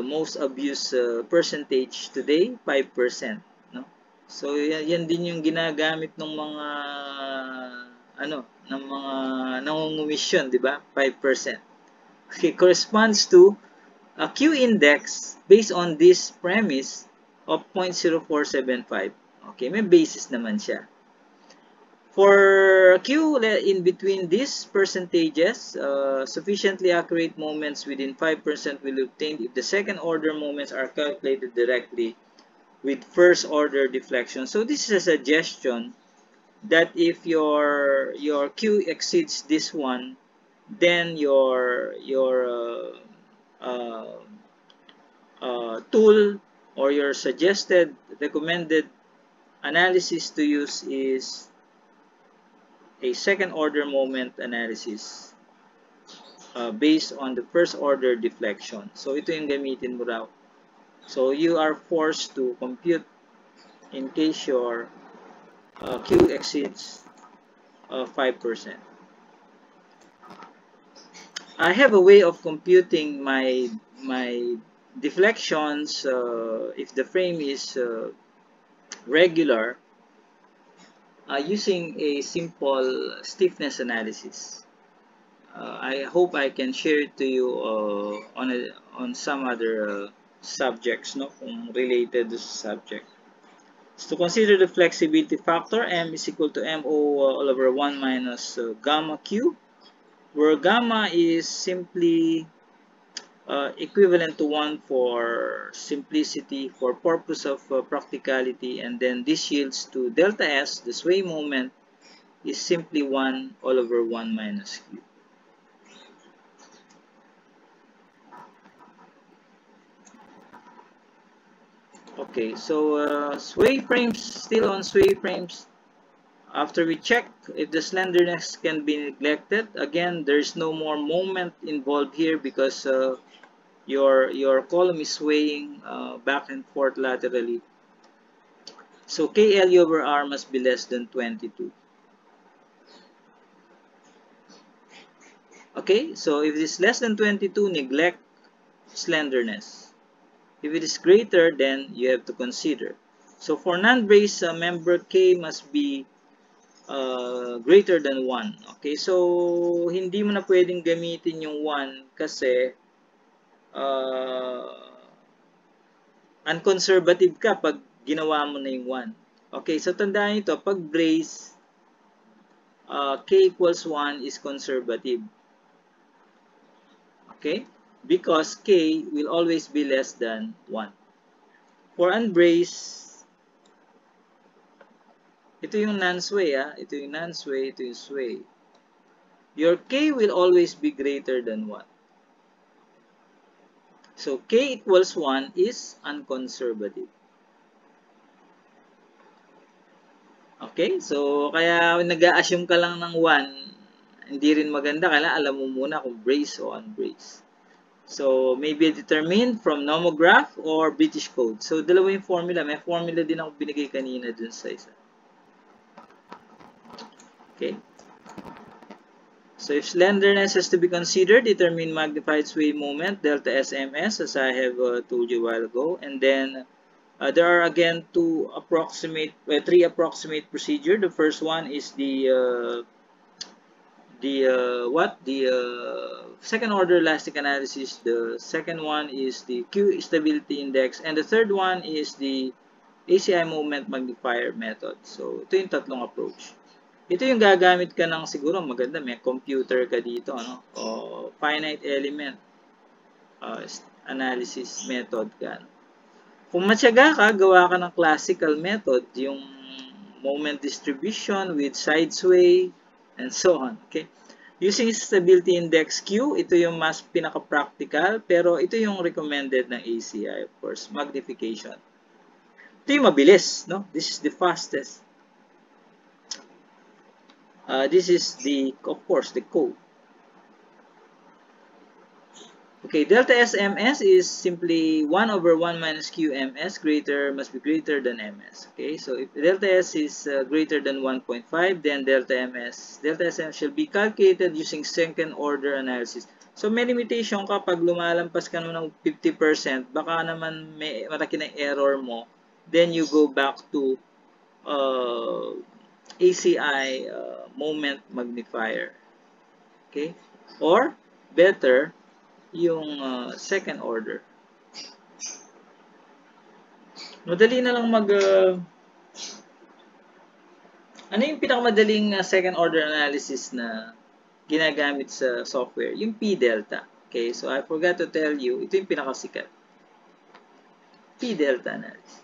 most abused percentage today, 5%. No? So, yan din yung ginagamit ng mga ng mga nangungumisyon, di ba? 5%. Okay, corresponds to a Q index based on this premise of 0.0475. Okay, may basis naman siya. For Q in between these percentages, sufficiently accurate moments within 5% will be obtained if the second order moments are calculated directly with first order deflection. So this is a suggestion that if your Q exceeds this one, then your tool or your suggested recommended analysis to use is a second order moment analysis based on the first order deflection. So ito yung gamitin mo raw. So you are forced to compute in case your Q exceeds 5%. I have a way of computing my deflections if the frame is regular using a simple stiffness analysis. I hope I can share it to you on some other subjects, no, related to the subject. So to consider the flexibility factor, M is equal to MO all over 1 minus gamma Q, where gamma is simply equivalent to 1 for simplicity, for purpose of practicality, and then this yields to delta S, the sway moment, is simply 1 all over 1 minus Q. Okay, so sway frames, still on sway frames. After we check if the slenderness can be neglected, again, there's no more moment involved here because your column is swaying back and forth laterally. So KL over R must be less than 22. Okay, so if it is less than 22, neglect slenderness. If it is greater, then you have to consider. So for non-brace member, K must be greater than 1. Okay, so hindi mo na pwedeng gamitin yung 1 kasi unconservative ka pag ginawa mo na yung 1. Okay, so tandaan ito, pag brace, K equals 1 is conservative. Okay, because K will always be less than 1. For unbrace, ito yung non-sway, ito yung non-sway, ito yung sway. Your K will always be greater than 1. So, K equals 1 is unconservative. Okay, so kaya nag-a-assume ka lang ng 1, hindi rin maganda, kailangan alam mo muna kung brace o unbrace. So, maybe determined from nomograph or British code. So, dalawa yung formula. May formula din ako binigay kanina dun sa isa. Okay. So, if slenderness has to be considered, determine magnified sway moment, delta SMS, as I have told you a while ago. And then, there are again three approximate procedure. The first one is the second order elastic analysis. The second one is the Q stability index, and the third one is the ACI moment magnifier method. So ito yung tatlong approach. Ito yung gagamit ka ng siguro maganda, may computer ka dito, ano? O finite element analysis method ka. Kung matyaga ka, gawa ka ng classical method, yung moment distribution with side sway, and so on. Okay? Using stability index Q, ito yung mas pinaka-practical, pero ito yung recommended ng ACI, of course, magnification. Ito yung mabilis, no? This is the fastest. This is of course, the code. Okay, delta SMS is simply 1 over 1 minus QMS must be greater than MS. Okay, so if delta S is greater than 1.5, then delta SM shall be calculated using second order analysis. So may limitation ka pag lumalampas ka ng 50%, baka naman may malaki na error mo, then you go back to ACI moment magnifier. Okay, or better, yung second order. Madali na lang ano yung pinakamadaling second order analysis na ginagamit sa software? Yung P-delta. Okay, so I forgot to tell you, ito yung pinakasikat. P-delta analysis.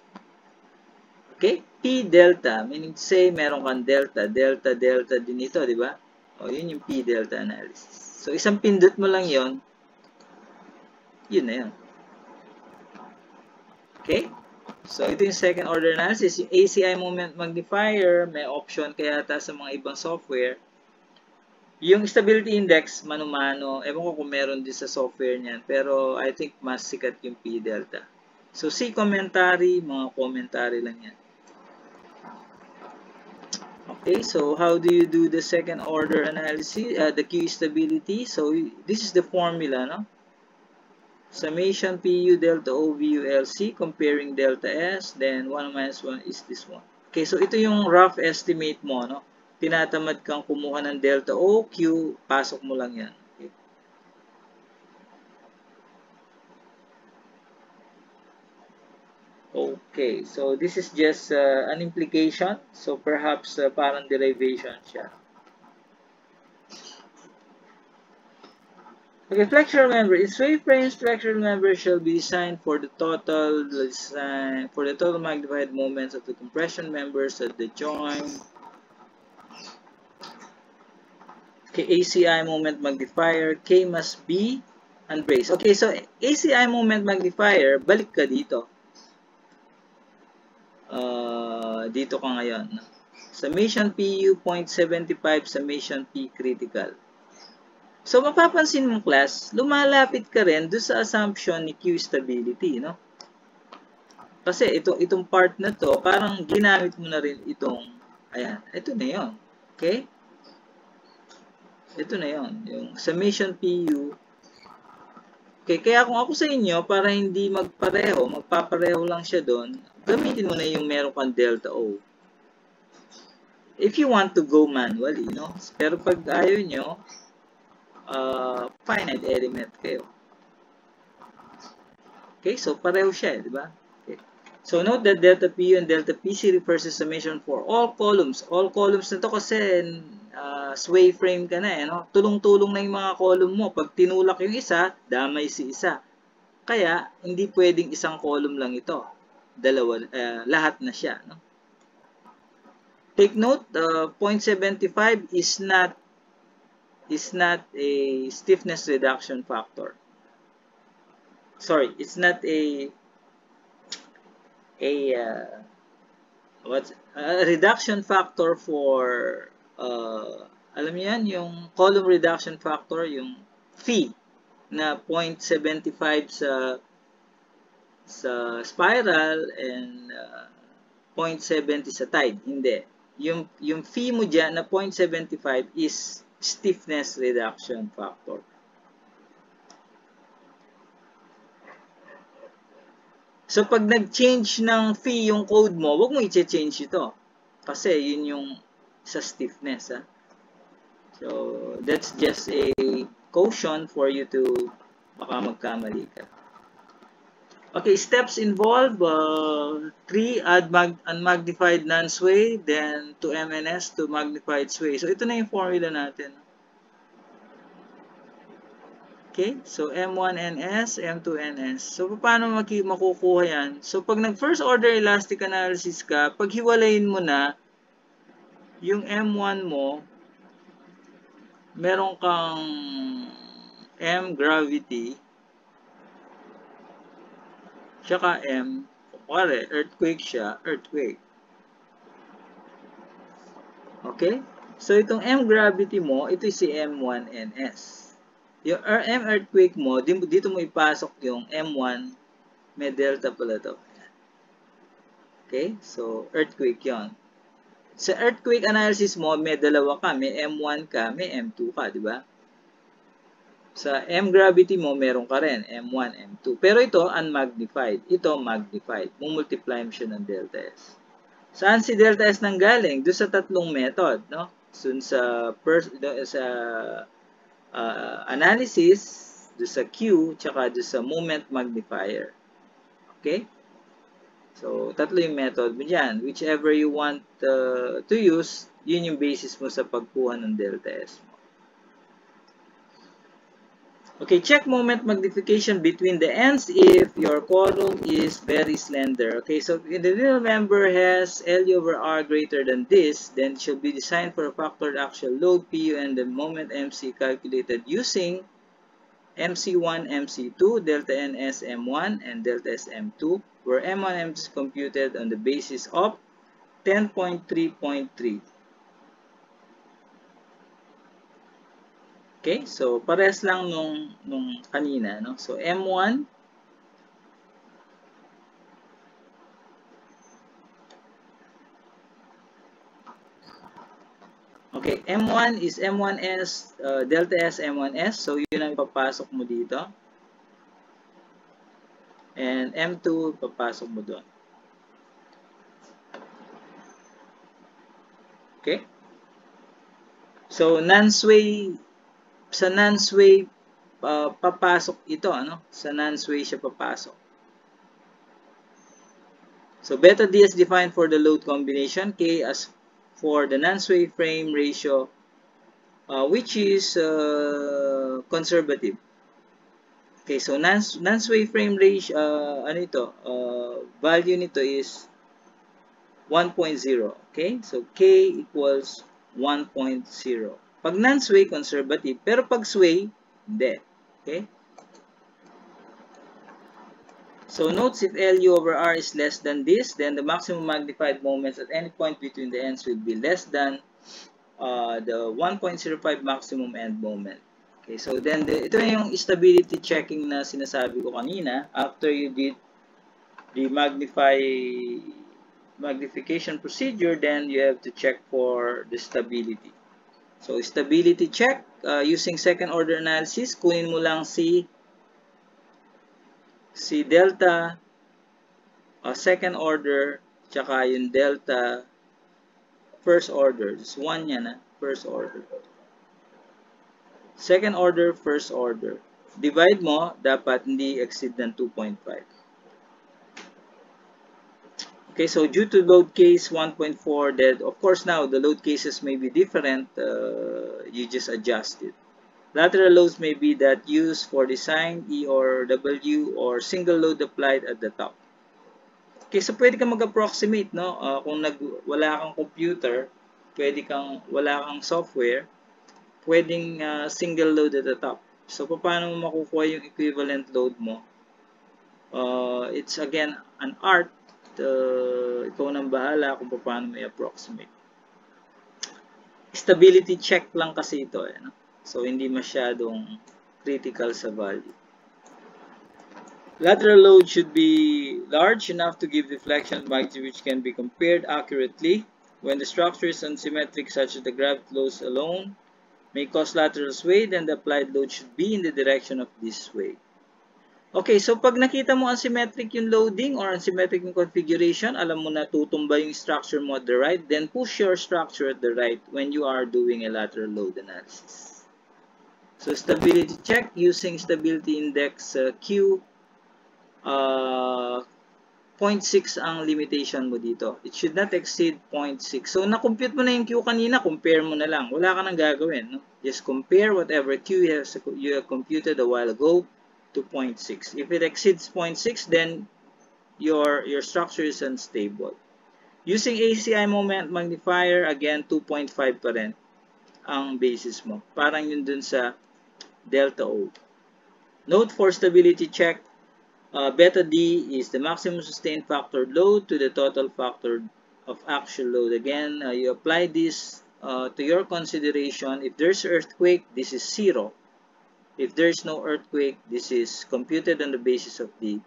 Okay, P-delta, meaning to say meron kang delta din ito, di ba? O, yun yung P-delta analysis. So, isang pindot mo lang yon, yun na yun. Okay? So, ito yung second order analysis. Yung ACI moment magnifier, may option kaya yata sa mga ibang software. Yung stability index, mano-mano, ewan ko kung meron din sa software niyan, pero I think mas sikat yung P-delta. So, see commentary, mga commentary lang yan. Okay, so how do you do the second order analysis, the Q stability? So, this is the formula, no? Summation PU delta O VU LC comparing delta S, then 1 minus 1 is this one. Okay, so ito yung rough estimate mo, no? Tinatamad kang kumuha ng delta O, Q, pasok mo lang yan. Okay, okay, so this is just an implication. So perhaps parang derivation siya. Okay, flexural member. In sway frames, flexural member shall be designed for the total magnified moments of the compression members at the joint. Okay, ACI moment magnifier. K must be unbraced. Okay, so ACI moment magnifier, balik ka dito. Dito ka ngayon. Summation PU 0.75, summation P critical. So, mapapansin mo, class, lumalapit ka rin doon sa assumption ni Q stability, no? Kasi itong part na to, parang ginamit mo na rin itong, ayan, ito na yun. Okay? Ito na yun. Yung summation PU. Okay, kaya kung ako sa inyo, para hindi magpapareho lang siya doon, gamitin mo na yung meron kang delta O. If you want to go manually, no? Pero pag ayaw nyo, finite element kayo. Okay, so pareho siya, di ba? Okay. So note that delta PU and delta PC refers to summation for all columns. All columns na to kasi sway frame ka na eh, no? Tulong-tulong na yung mga column mo. Pag tinulak yung isa, damay si isa. Kaya, hindi pwedeng isang column lang ito. Lahat na siya, no? Take note, 0.75 is not a stiffness reduction factor. Sorry, it's not a reduction factor for alam niyo yan, yung column reduction factor, yung phi na 0.75 sa spiral and 0.70 sa tide. Hindi. Yung phi mo dyan na 0.75 is stiffness reduction factor. So, pag nag-change ng phi yung code mo, huwag mo i-change ito. Kasi, yun yung sa stiffness. Ha? So, that's just a caution for you to baka magkamali ka. Okay, steps involved, 3, add unmagnified non-sway, then to MNS to magnified sway. So, ito na yung formula natin. Okay, so M1NS, M2NS. So, paano makukuha yan? So, pag nag-first order elastic analysis ka, pag hiwalayin mo na, yung M1 mo, meron kang M gravity, tsaka M, kuwari, earthquake siya, earthquake. Okay? So, itong M gravity mo, ito si M1NS. Yung M earthquake mo, dito mo ipasok yung M1, may delta pala to. Okay? So, earthquake yon. Sa earthquake analysis mo, may dalawa ka. May M1 ka, may M2 ka, di ba? Sa M gravity mo, meron ka rin. M1, M2. Pero ito, unmagnified. Ito, magnified. Mumultiply mo siya ng delta S. Saan si delta S nanggaling? Doon sa tatlong method, no? Doon sa analysis, doon sa Q, tsaka doon sa moment magnifier. Okay? So, tatlo yung method mo dyan. Whichever you want to use, yun yung basis mo sa pagkuha ng delta S mo. Okay, check moment magnification between the ends if your column is very slender. Okay, so if the little member has LU over R greater than this, then it should be designed for a factored axial load PU and the moment MC calculated using MC1, MC2, delta NS M1, and delta S M2, where M1 M is computed on the basis of 10.3.3. Okay, so parehas lang nung kanina, no? So M1 okay, M1 is M1S, delta S M1S. So yun ang papasok mo dito. And M2 papasok mo doon. Okay? So non-sway sa non-sway papasok ito, ano? Sa non-sway siya papasok. So beta D is defined for the load combination, K as for the non-sway frame ratio, which is conservative. Okay, so non-sway frame ratio, ano ito? Value nito is 1.0. Okay, so K equals 1.0. Pag non-sway, conservative. Pero pag sway, hindi. Okay? So notes if LU over R is less than this, then the maximum magnified moments at any point between the ends will be less than the 1.05 maximum end moment. Okay, so then ito na yung stability checking na sinasabi ko kanina. After you did the magnification procedure, then you have to check for the stability. So, stability check, using second order analysis, kunin mo lang si delta second order, tsaka yung delta first order. Just one yan, first order. Second order, first order. Divide mo, dapat hindi exceed ng 2.5. Okay, so due to load case 1.4, that of course now the load cases may be different. You just adjust it. Lateral loads may be that used for design, E or W, or single load applied at the top. Okay, so pwede kang mag-approximate, no? Kung wala kang computer, wala kang software, pwedeng single load at the top. So, paano mo makukuha yung equivalent load mo? It's again an art. Ikaw nang bahala kung paano may approximate. Stability check lang kasi ito, no? So hindi masyadong critical sa value. Lateral load should be large enough to give deflection magnitude which can be compared accurately. When the structure is unsymmetric such as the gravity loads alone may cause lateral sway, then the applied load should be in the direction of this sway. Okay, so pag nakita mo unsymmetric yung loading or unsymmetric yung configuration, alam mo na tutumba yung structure mo at the right, then push your structure at the right when you are doing a lateral load analysis. So stability check using stability index Q, 0.6 ang limitation mo dito. It should not exceed 0.6. So na-compute mo na yung Q kanina, compare mo na lang. Wala ka nang gagawin. No? Just compare whatever Q you have computed a while ago to 0.6. If it exceeds 0.6, then your structure is unstable. Using ACI moment magnifier, again, 2.5 pa rin ang basis mo. Parang yun dun sa delta O. Note for stability check, beta D is the maximum sustained factor load to the total factor of actual load. Again, you apply this to your consideration. If there's earthquake, this is 0. If there's no earthquake, this is computed on the basis of the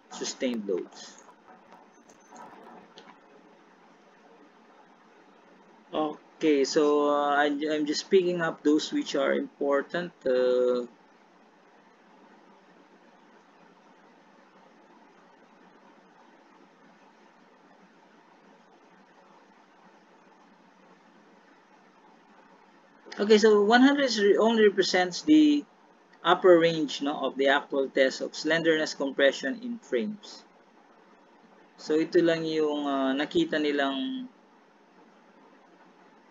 sustained loads. Okay, so I'm just picking up those which are important. Okay, so 100 only represents the upper range, no, of the actual test of slenderness compression in frames. So ito lang yung nakita nilang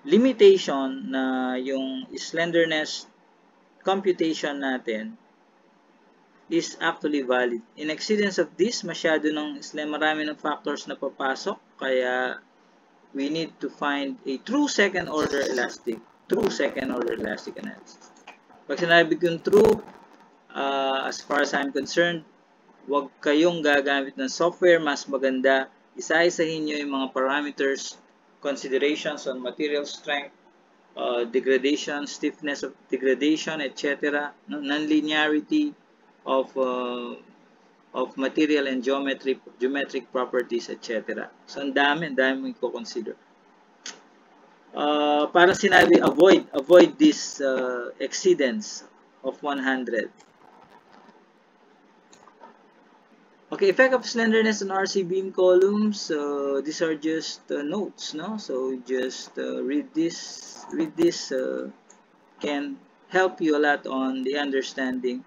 limitation na yung slenderness computation natin is actually valid. In exceedance of this, masyado marami ng factors na papasok, kaya we need to find a true second order elastic analysis. Pag sinabi kong true, as far as I'm concerned, huwag kayong gagamit ng software. Mas maganda, isa-isahin nyo yung mga parameters, considerations on material strength, degradation, stiffness of degradation, etc., non-linearity of material and geometric properties, etc. So, ang dami mo i-consider. Para sinabi, avoid this exceedance of 100. Okay, effect of slenderness on RC beam columns. These are just notes, no? So just read this. Can help you a lot on the understanding.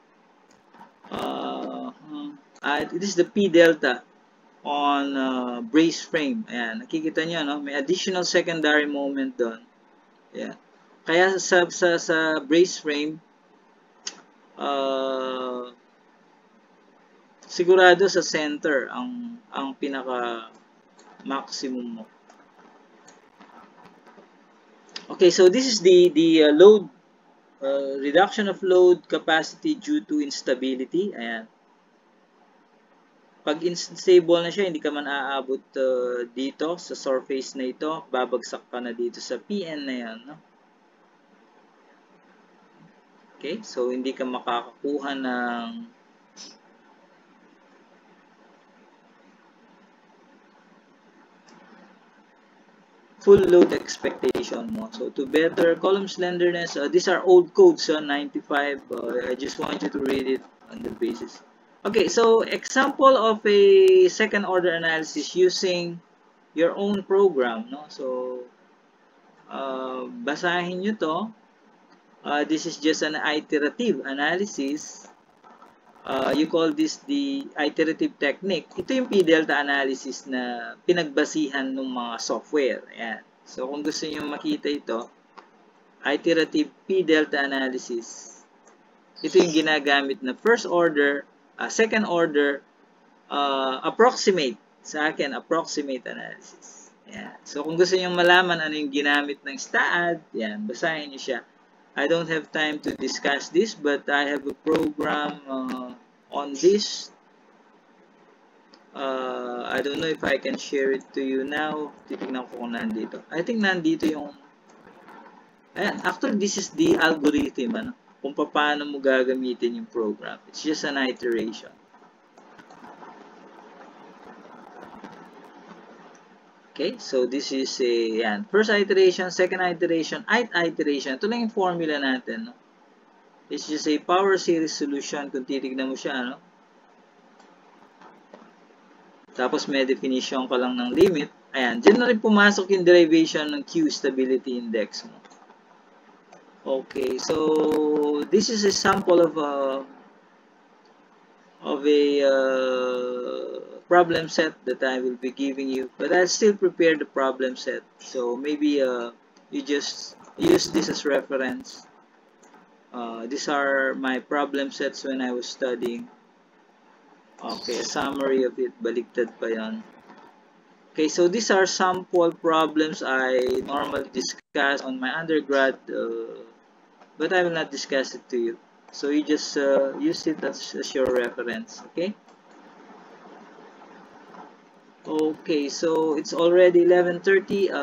It is the P delta on brace frame. Ayan, nakikita nyo, no? May additional secondary moment doon. Ayan. Kaya sa brace frame, sigurado sa center ang pinaka maximum mo. Okay, so this is the load reduction of load capacity due to instability. Ayan. Pag unstable na siya, hindi ka man aabot dito sa surface na ito, babagsak ka na dito sa PN na yan, no? Okay, so hindi ka makakakuha ng full load expectation mo. So to better column slenderness, these are old codes, 95. I just want you to read it on the basis. Okay, so example of a second order analysis using your own program, no? So basahin nyo to. This is just an iterative analysis. You call this the iterative technique. Ito yung P-delta analysis na pinagbasihan ng mga software. Ayan. So kung gusto niyo makita ito, iterative P-delta analysis. Ito yung ginagamit na first order, second order, approximate. Sa akin, approximate analysis. Ayan. So kung gusto niyo malaman ano yung ginamit ng STAAD, yan, basahin niyo siya. I don't have time to discuss this, but I have a program on this. I don't know if I can share it to you now. Titignan ko kung nandito. I think nandito yung... Ayan, actually this is the algorithm, ano? Kung paano mo gagamitin yung program. It's just an iteration. Okay, so this is yan. First iteration, second iteration, iteration. Ito lang yung formula natin. No? It's just a power series solution kung titignan mo siya. No? Tapos may definition ka lang ng limit. Ayan, dyan na rin pumasok yung derivation ng Q stability index mo. Okay, so this is a sample of a problem set that I will be giving you, but I'll still prepare the problem set. So maybe you just use this as reference. These are my problem sets when I was studying. Okay, a summary of it, baliktad pa yan. Okay, so these are sample problems I normally discuss on my undergrad, but I will not discuss it to you. So you just use it as your reference, okay? Okay, so it's already 11:30.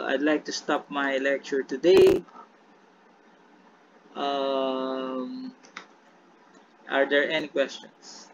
I'd like to stop my lecture today. Um, are there any questions?